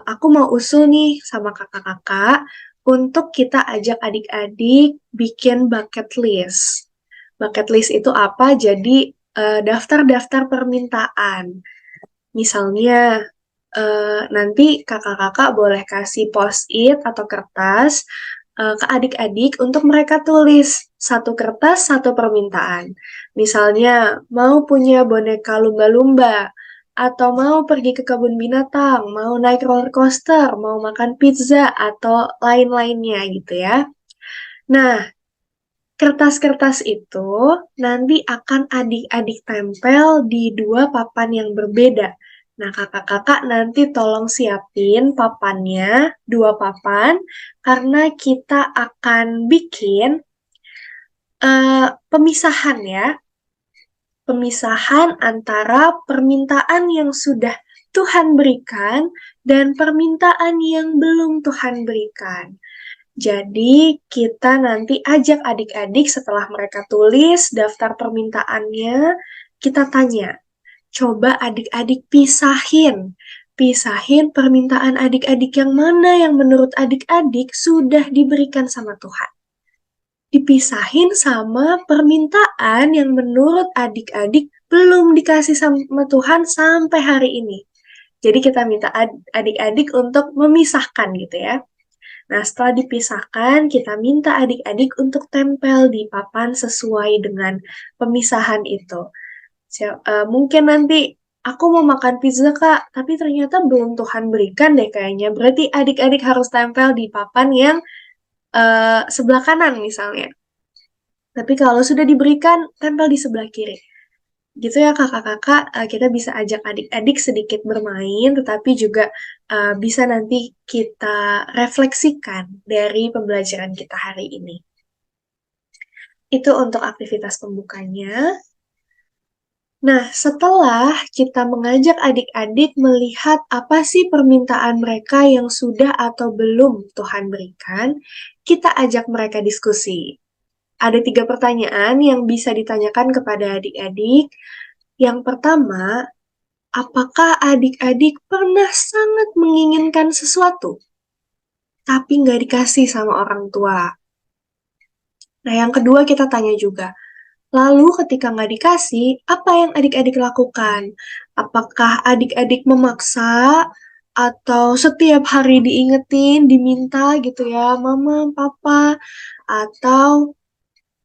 aku mau usul nih sama kakak-kakak untuk kita ajak adik-adik bikin bucket list. Bucket list itu apa? Jadi daftar-daftar permintaan. Misalnya, nanti kakak-kakak boleh kasih post-it atau kertas ke adik-adik untuk mereka tulis satu kertas, satu permintaan. Misalnya, mau punya boneka lumba-lumba, atau mau pergi ke kebun binatang, mau naik roller coaster, mau makan pizza, atau lain-lainnya gitu ya. Nah, kertas-kertas itu nanti akan adik-adik tempel di 2 papan yang berbeda. Nah, kakak-kakak nanti tolong siapin papannya, 2 papan, karena kita akan bikin pemisahan ya. Pemisahan antara permintaan yang sudah Tuhan berikan dan permintaan yang belum Tuhan berikan. Jadi, kita nanti ajak adik-adik setelah mereka tulis daftar permintaannya, kita tanya, coba adik-adik pisahin pisahin permintaan adik-adik yang mana yang menurut adik-adik sudah diberikan sama Tuhan. Dipisahin sama permintaan yang menurut adik-adik belum dikasih sama Tuhan sampai hari ini. Jadi kita minta adik-adik untuk memisahkan gitu ya. Nah, setelah dipisahkan, kita minta adik-adik untuk tempel di papan sesuai dengan pemisahan itu. Mungkin nanti aku mau makan pizza, Kak, tapi ternyata belum Tuhan berikan deh kayaknya. Berarti adik-adik harus tempel di papan yang sebelah kanan misalnya. Tapi kalau sudah diberikan, tempel di sebelah kiri. Gitu ya kakak-kakak, kita bisa ajak adik-adik sedikit bermain, tetapi juga bisa nanti kita refleksikan dari pembelajaran kita hari ini. Itu untuk aktivitas pembukanya. Nah, setelah kita mengajak adik-adik melihat apa sih permintaan mereka yang sudah atau belum Tuhan berikan, kita ajak mereka diskusi. Ada 3 pertanyaan yang bisa ditanyakan kepada adik-adik. Yang pertama, apakah adik-adik pernah sangat menginginkan sesuatu, tapi nggak dikasih sama orang tua? Nah, yang kedua kita tanya juga, lalu ketika nggak dikasih, apa yang adik-adik lakukan? Apakah adik-adik memaksa, atau setiap hari diingetin, diminta gitu ya, mama, papa, atau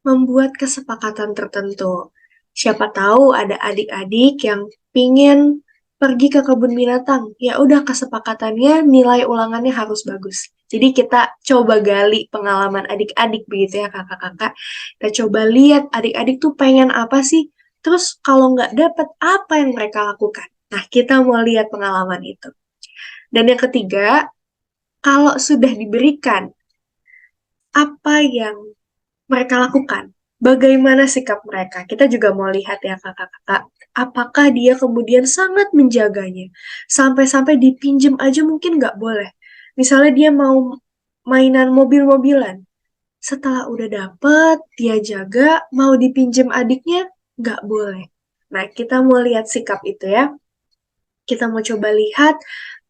membuat kesepakatan tertentu. Siapa tahu ada adik-adik yang pingin pergi ke kebun binatang. Ya udah kesepakatannya nilai ulangannya harus bagus. Jadi kita coba gali pengalaman adik-adik begitu ya kakak-kakak. Kita coba lihat adik-adik tuh pengen apa sih. Terus kalau nggak dapat apa yang mereka lakukan. Nah kita mau lihat pengalaman itu. Dan yang ketiga, kalau sudah diberikan, apa yang mereka lakukan? Bagaimana sikap mereka? Kita juga mau lihat ya kakak-kakak, apakah dia kemudian sangat menjaganya, sampai-sampai dipinjem aja mungkin nggak boleh. Misalnya dia mau mainan mobil-mobilan, setelah udah dapet, dia jaga, mau dipinjem adiknya, nggak boleh. Nah, kita mau lihat sikap itu ya. Kita mau coba lihat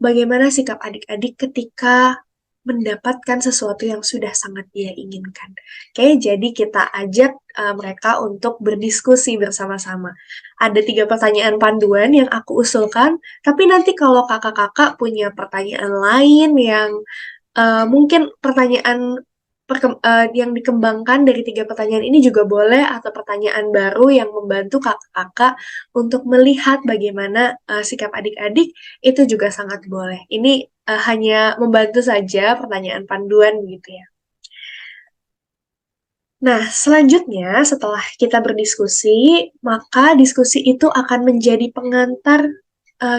bagaimana sikap adik-adik ketika mendapatkan sesuatu yang sudah sangat dia inginkan. Oke, jadi kita ajak mereka untuk berdiskusi bersama-sama. Ada 3 pertanyaan panduan yang aku usulkan, tapi nanti kalau kakak-kakak punya pertanyaan lain yang mungkin pertanyaan yang dikembangkan dari 3 pertanyaan ini juga boleh, atau pertanyaan baru yang membantu kakak-kakak untuk melihat bagaimana sikap adik-adik, itu juga sangat boleh. Ini hanya membantu saja pertanyaan panduan gitu ya. Nah, selanjutnya setelah kita berdiskusi, maka diskusi itu akan menjadi pengantar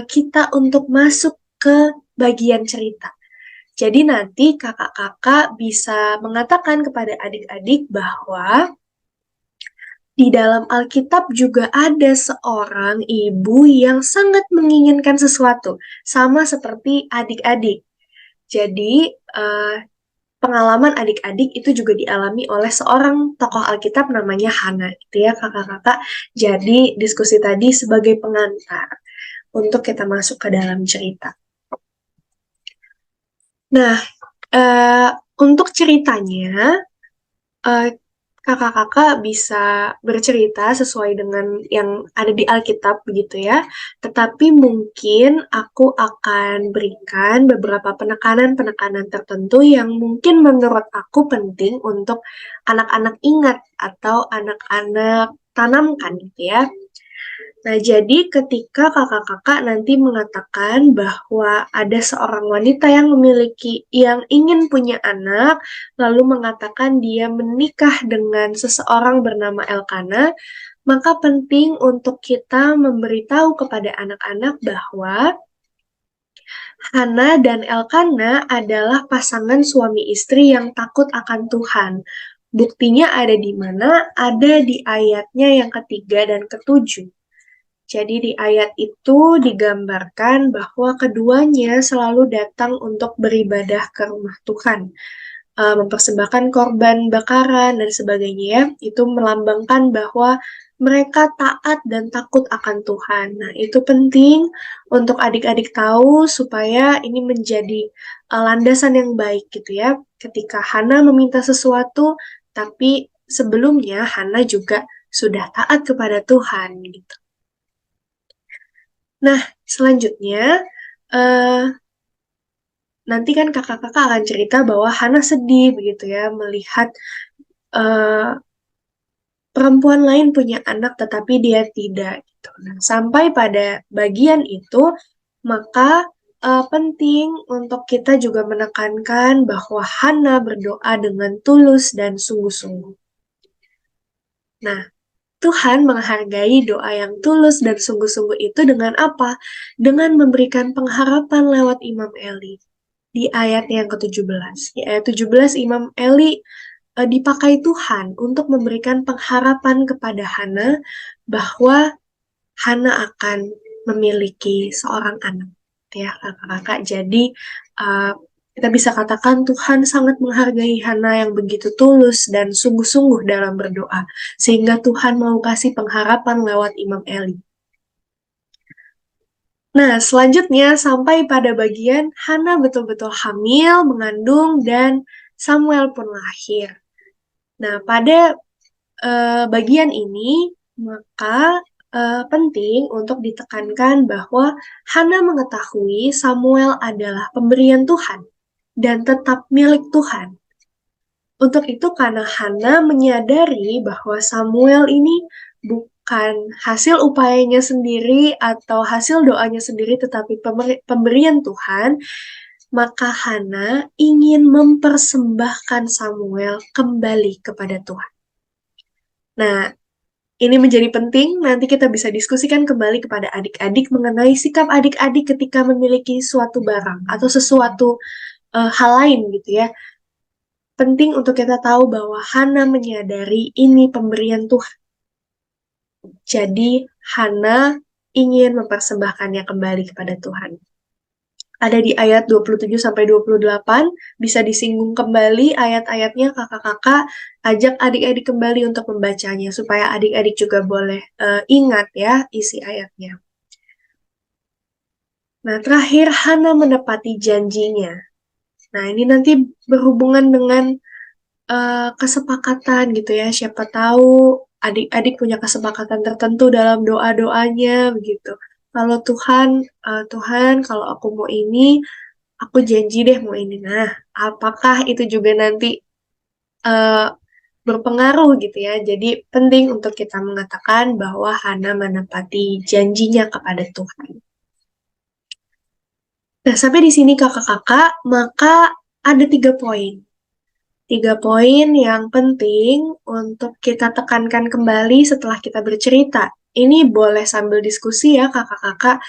kita untuk masuk ke bagian cerita. Jadi nanti kakak-kakak bisa mengatakan kepada adik-adik bahwa di dalam Alkitab juga ada seorang ibu yang sangat menginginkan sesuatu, sama seperti adik-adik. Jadi, pengalaman adik-adik itu juga dialami oleh seorang tokoh Alkitab namanya Hana, gitu ya kakak-kakak. Jadi, diskusi tadi sebagai pengantar untuk kita masuk ke dalam cerita. Nah, untuk ceritanya, kakak-kakak bisa bercerita sesuai dengan yang ada di Alkitab begitu ya. Tetapi mungkin aku akan berikan beberapa penekanan-penekanan tertentu yang mungkin menurut aku penting untuk anak-anak ingat atau anak-anak tanamkan gitu ya. Nah, jadi ketika kakak-kakak nanti mengatakan bahwa ada seorang wanita yang ingin punya anak, lalu mengatakan dia menikah dengan seseorang bernama Elkana, maka penting untuk kita memberitahu kepada anak-anak bahwa Hana dan Elkana adalah pasangan suami istri yang takut akan Tuhan. Buktinya ada di mana? Ada di ayatnya yang ketiga dan ketujuh. Jadi di ayat itu digambarkan bahwa keduanya selalu datang untuk beribadah ke rumah Tuhan, mempersembahkan korban bakaran dan sebagainya ya. Itu melambangkan bahwa mereka taat dan takut akan Tuhan. Nah, itu penting untuk adik-adik tahu supaya ini menjadi landasan yang baik gitu ya. Ketika Hana meminta sesuatu, tapi sebelumnya Hana juga sudah taat kepada Tuhan gitu. Nah, selanjutnya nanti kan kakak-kakak akan cerita bahwa Hana sedih begitu ya melihat perempuan lain punya anak tetapi dia tidak gitu. Nah, sampai pada bagian itu maka penting untuk kita juga menekankan bahwa Hana berdoa dengan tulus dan sungguh-sungguh. Nah, Tuhan menghargai doa yang tulus dan sungguh-sungguh itu dengan apa? Dengan memberikan pengharapan lewat Imam Eli. Di ayat yang ke-17. Di ayat 17 Imam Eli dipakai Tuhan untuk memberikan pengharapan kepada Hana bahwa Hana akan memiliki seorang anak. Ya, kakak-kakak. Jadi kita bisa katakan Tuhan sangat menghargai Hana yang begitu tulus dan sungguh-sungguh dalam berdoa, sehingga Tuhan mau kasih pengharapan lewat Imam Eli. Nah, selanjutnya sampai pada bagian Hana betul-betul hamil, mengandung, dan Samuel pun lahir. Nah, pada bagian ini, maka penting untuk ditekankan bahwa Hana mengetahui Samuel adalah pemberian Tuhan dan tetap milik Tuhan. Untuk itu karena Hana menyadari bahwa Samuel ini bukan hasil upayanya sendiri atau hasil doanya sendiri, tetapi pemberian Tuhan, maka Hana ingin mempersembahkan Samuel kembali kepada Tuhan. Nah, ini menjadi penting, nanti kita bisa diskusikan kembali kepada adik-adik mengenai sikap adik-adik ketika memiliki suatu barang atau sesuatu hal lain gitu ya. Penting untuk kita tahu bahwa Hana menyadari ini pemberian Tuhan. Jadi, Hana ingin mempersembahkannya kembali kepada Tuhan. Ada di ayat 27-28, bisa disinggung kembali ayat-ayatnya kakak-kakak, ajak adik-adik kembali untuk membacanya, supaya adik-adik juga boleh ingat ya isi ayatnya. Nah, terakhir Hana menepati janjinya. Nah, ini nanti berhubungan dengan kesepakatan gitu ya, siapa tahu adik-adik punya kesepakatan tertentu dalam doa-doanya begitu. Kalau Tuhan, kalau aku mau ini, aku janji deh mau ini. Nah, apakah itu juga nanti berpengaruh gitu ya? Jadi penting untuk kita mengatakan bahwa Hana menepati janjinya kepada Tuhan. Nah, sampai di sini kakak-kakak, maka ada 3 poin. 3 poin yang penting untuk kita tekankan kembali setelah kita bercerita. Ini boleh sambil diskusi ya kakak-kakak,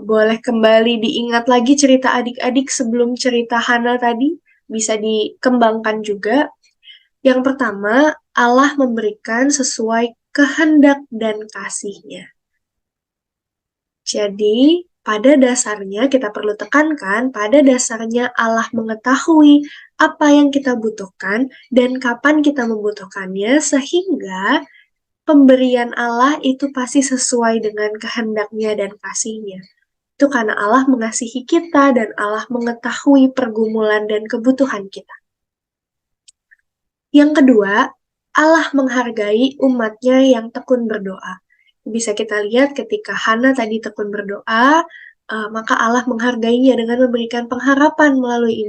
boleh kembali diingat lagi cerita adik-adik sebelum cerita Hana tadi, bisa dikembangkan juga. Yang pertama, Allah memberikan sesuai kehendak dan kasih-Nya. Jadi, pada dasarnya kita perlu tekankan, pada dasarnya Allah mengetahui apa yang kita butuhkan dan kapan kita membutuhkannya, sehingga pemberian Allah itu pasti sesuai dengan kehendaknya dan kasih-Nya. Itu karena Allah mengasihi kita dan Allah mengetahui pergumulan dan kebutuhan kita. Yang kedua, Allah menghargai umat-Nya yang tekun berdoa. Bisa kita lihat ketika Hana tadi tekun berdoa, maka Allah menghargainya dengan memberikan pengharapan melalui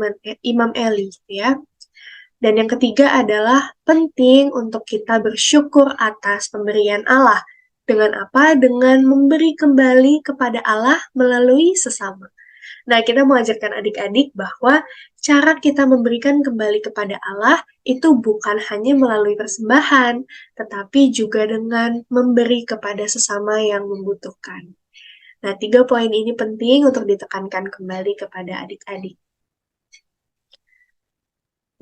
Imam Eli, gitu ya. Dan yang ketiga adalah penting untuk kita bersyukur atas pemberian Allah. Dengan apa? Dengan memberi kembali kepada Allah melalui sesama. Nah, kita mengajarkan adik-adik bahwa cara kita memberikan kembali kepada Allah itu bukan hanya melalui persembahan, tetapi juga dengan memberi kepada sesama yang membutuhkan. Nah, 3 poin ini penting untuk ditekankan kembali kepada adik-adik.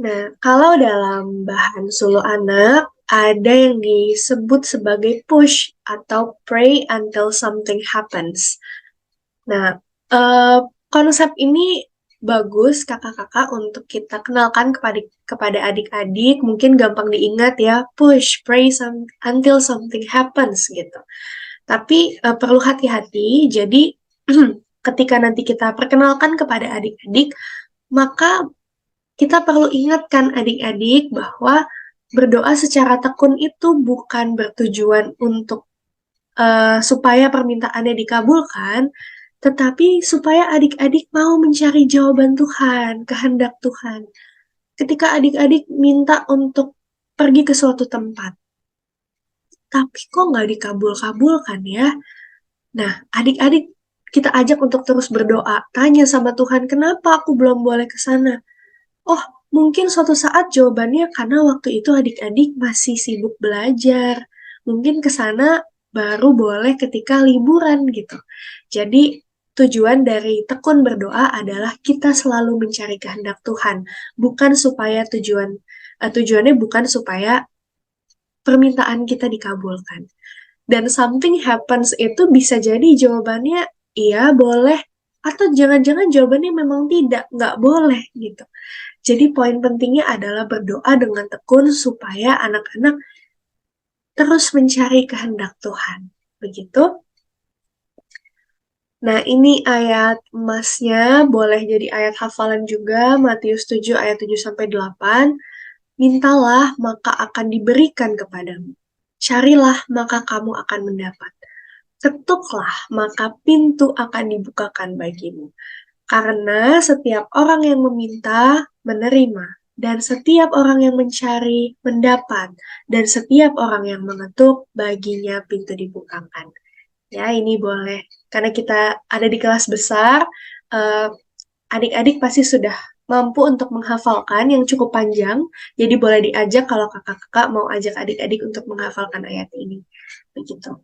Nah, kalau dalam bahan suluh anak, ada yang disebut sebagai push atau pray until something happens. Nah, konsep ini bagus kakak-kakak untuk kita kenalkan kepada adik-adik, mungkin gampang diingat ya, push, pray until something happens gitu. Tapi perlu hati-hati, jadi ketika nanti kita perkenalkan kepada adik-adik, maka kita perlu ingatkan adik-adik bahwa berdoa secara tekun itu bukan bertujuan untuk supaya permintaannya dikabulkan, tetapi supaya adik-adik mau mencari jawaban Tuhan, kehendak Tuhan. Ketika adik-adik minta untuk pergi ke suatu tempat, tapi kok nggak dikabul-kabulkan ya? Nah, adik-adik kita ajak untuk terus berdoa, tanya sama Tuhan, kenapa aku belum boleh ke sana? Oh, mungkin suatu saat jawabannya karena waktu itu adik-adik masih sibuk belajar. Mungkin ke sana baru boleh ketika liburan gitu. Jadi tujuan dari tekun berdoa adalah kita selalu mencari kehendak Tuhan, bukan supaya tujuannya bukan supaya permintaan kita dikabulkan. Dan something happens itu bisa jadi jawabannya iya boleh, atau jangan-jangan jawabannya memang tidak, nggak boleh gitu. Jadi poin pentingnya adalah berdoa dengan tekun supaya anak-anak terus mencari kehendak Tuhan. Begitu. Nah, ini ayat emasnya boleh jadi ayat hafalan juga, Matius 7 ayat 7-8. Mintalah maka akan diberikan kepadamu. Carilah maka kamu akan mendapat. Ketuklah maka pintu akan dibukakan bagimu. Karena setiap orang yang meminta, menerima. Dan setiap orang yang mencari, mendapat. Dan setiap orang yang mengetuk, baginya pintu dibukakan. Ya, ini boleh. Karena kita ada di kelas besar, adik-adik pasti sudah mampu untuk menghafalkan yang cukup panjang. Jadi boleh diajak kalau kakak-kakak mau ajak adik-adik untuk menghafalkan ayat ini. Begitu.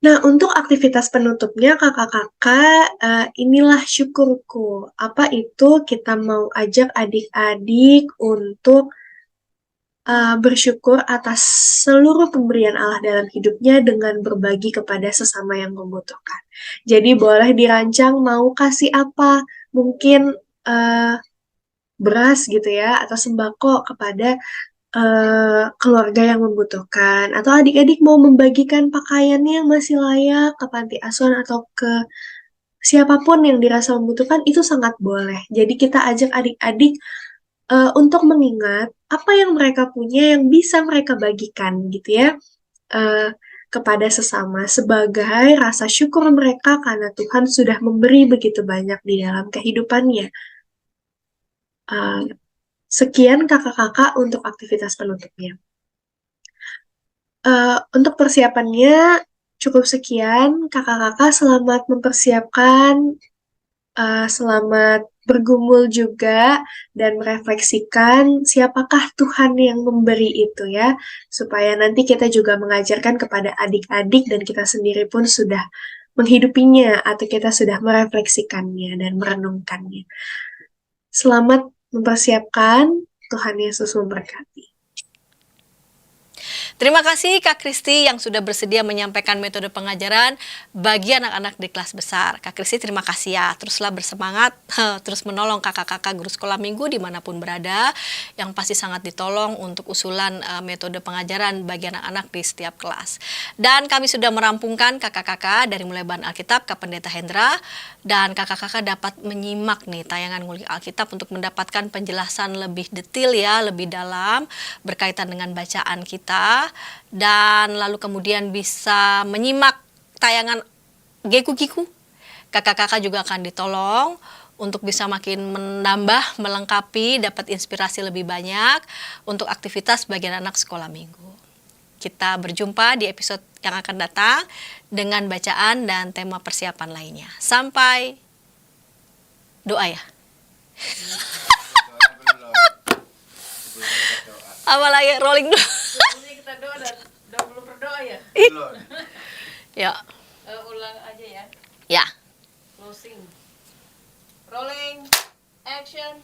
Nah, untuk aktivitas penutupnya, kakak-kakak, inilah syukurku. Apa itu? Kita mau ajak adik-adik untuk bersyukur atas seluruh pemberian Allah dalam hidupnya dengan berbagi kepada sesama yang membutuhkan. Jadi boleh dirancang mau kasih apa, mungkin beras gitu ya, atau sembako kepada keluarga yang membutuhkan, atau adik-adik mau membagikan pakaiannya yang masih layak ke panti asuhan atau ke siapapun yang dirasa membutuhkan, itu sangat boleh. Jadi kita ajak adik-adik untuk mengingat apa yang mereka punya yang bisa mereka bagikan gitu ya, kepada sesama sebagai rasa syukur mereka karena Tuhan sudah memberi begitu banyak di dalam kehidupannya. Sekian kakak-kakak untuk aktivitas penutupnya. Untuk persiapannya cukup sekian. Kakak-kakak selamat mempersiapkan, selamat bergumul juga dan merefleksikan siapakah Tuhan yang memberi itu ya, supaya nanti kita juga mengajarkan kepada adik-adik dan kita sendiri pun sudah menghidupinya atau kita sudah merefleksikannya dan merenungkannya. Selamat mempersiapkan, Tuhan Yesus memberkati. Terima kasih Kak Kristi yang sudah bersedia menyampaikan metode pengajaran bagi anak-anak di kelas besar. Kak Kristi terima kasih ya, teruslah bersemangat, terus menolong kakak-kakak guru sekolah minggu dimanapun berada, yang pasti sangat ditolong untuk usulan metode pengajaran bagi anak-anak di setiap kelas. Dan kami sudah merampungkan kakak-kakak dari mulai Bahan Alkitab ke Pendeta Hendra, dan kakak-kakak dapat menyimak nih tayangan Ngulik Alkitab untuk mendapatkan penjelasan lebih detail ya, lebih dalam berkaitan dengan bacaan kita. Dan lalu kemudian bisa menyimak tayangan Geku-Giku. Kakak-kakak juga akan ditolong untuk bisa makin menambah, melengkapi, dapat inspirasi lebih banyak untuk aktivitas bagian anak sekolah minggu. Kita berjumpa di episode yang akan datang dengan bacaan dan tema persiapan lainnya. Sampai doa ya. Apa lagi rolling dulu. Kita doa dan belum berdoa ya? Ya. Ulang aja ya. Ya. Closing. Rolling. Action.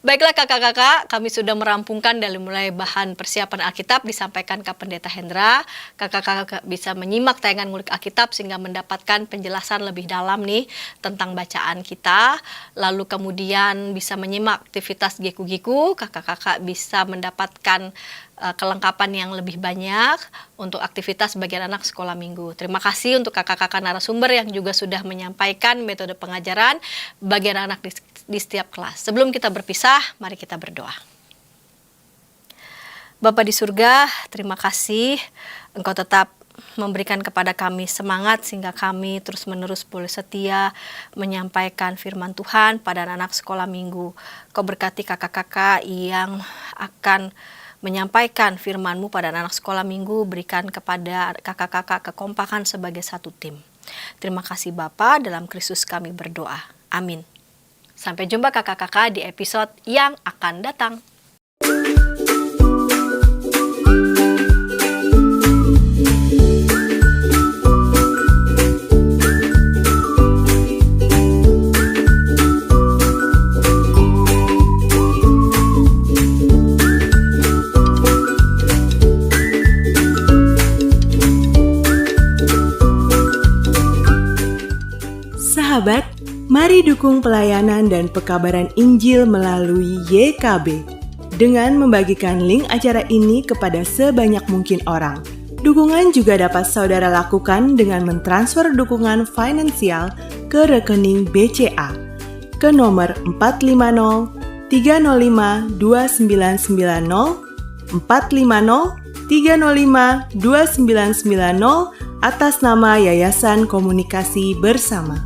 Baiklah kakak-kakak, kami sudah merampungkan dari mulai bahan persiapan Alkitab disampaikan ke Pendeta Hendra. Kakak-kakak bisa menyimak tayangan Ngulik Alkitab sehingga mendapatkan penjelasan lebih dalam nih tentang bacaan kita. Lalu kemudian bisa menyimak aktivitas Giku-Giku, kakak-kakak bisa mendapatkan kelengkapan yang lebih banyak untuk aktivitas bagian anak sekolah minggu. Terima kasih untuk kakak-kakak narasumber yang juga sudah menyampaikan metode pengajaran bagian anak di setiap kelas. Sebelum kita berpisah, mari kita berdoa. Bapa di surga, terima kasih Engkau tetap memberikan kepada kami semangat sehingga kami terus-menerus boleh setia menyampaikan firman Tuhan pada anak sekolah minggu. Kau berkati kakak-kakak yang akan menyampaikan firman-Mu pada anak sekolah minggu, berikan kepada kakak-kakak kekompakan sebagai satu tim. Terima kasih Bapa, dalam Kristus kami berdoa. Amin. Sampai jumpa kakak-kakak di episode yang akan datang. Sahabat, mari dukung pelayanan dan pekabaran Injil melalui YKB dengan membagikan link acara ini kepada sebanyak mungkin orang. Dukungan juga dapat saudara lakukan dengan mentransfer dukungan finansial ke rekening BCA ke nomor 450 305 2990 450 305 2990 atas nama Yayasan Komunikasi Bersama.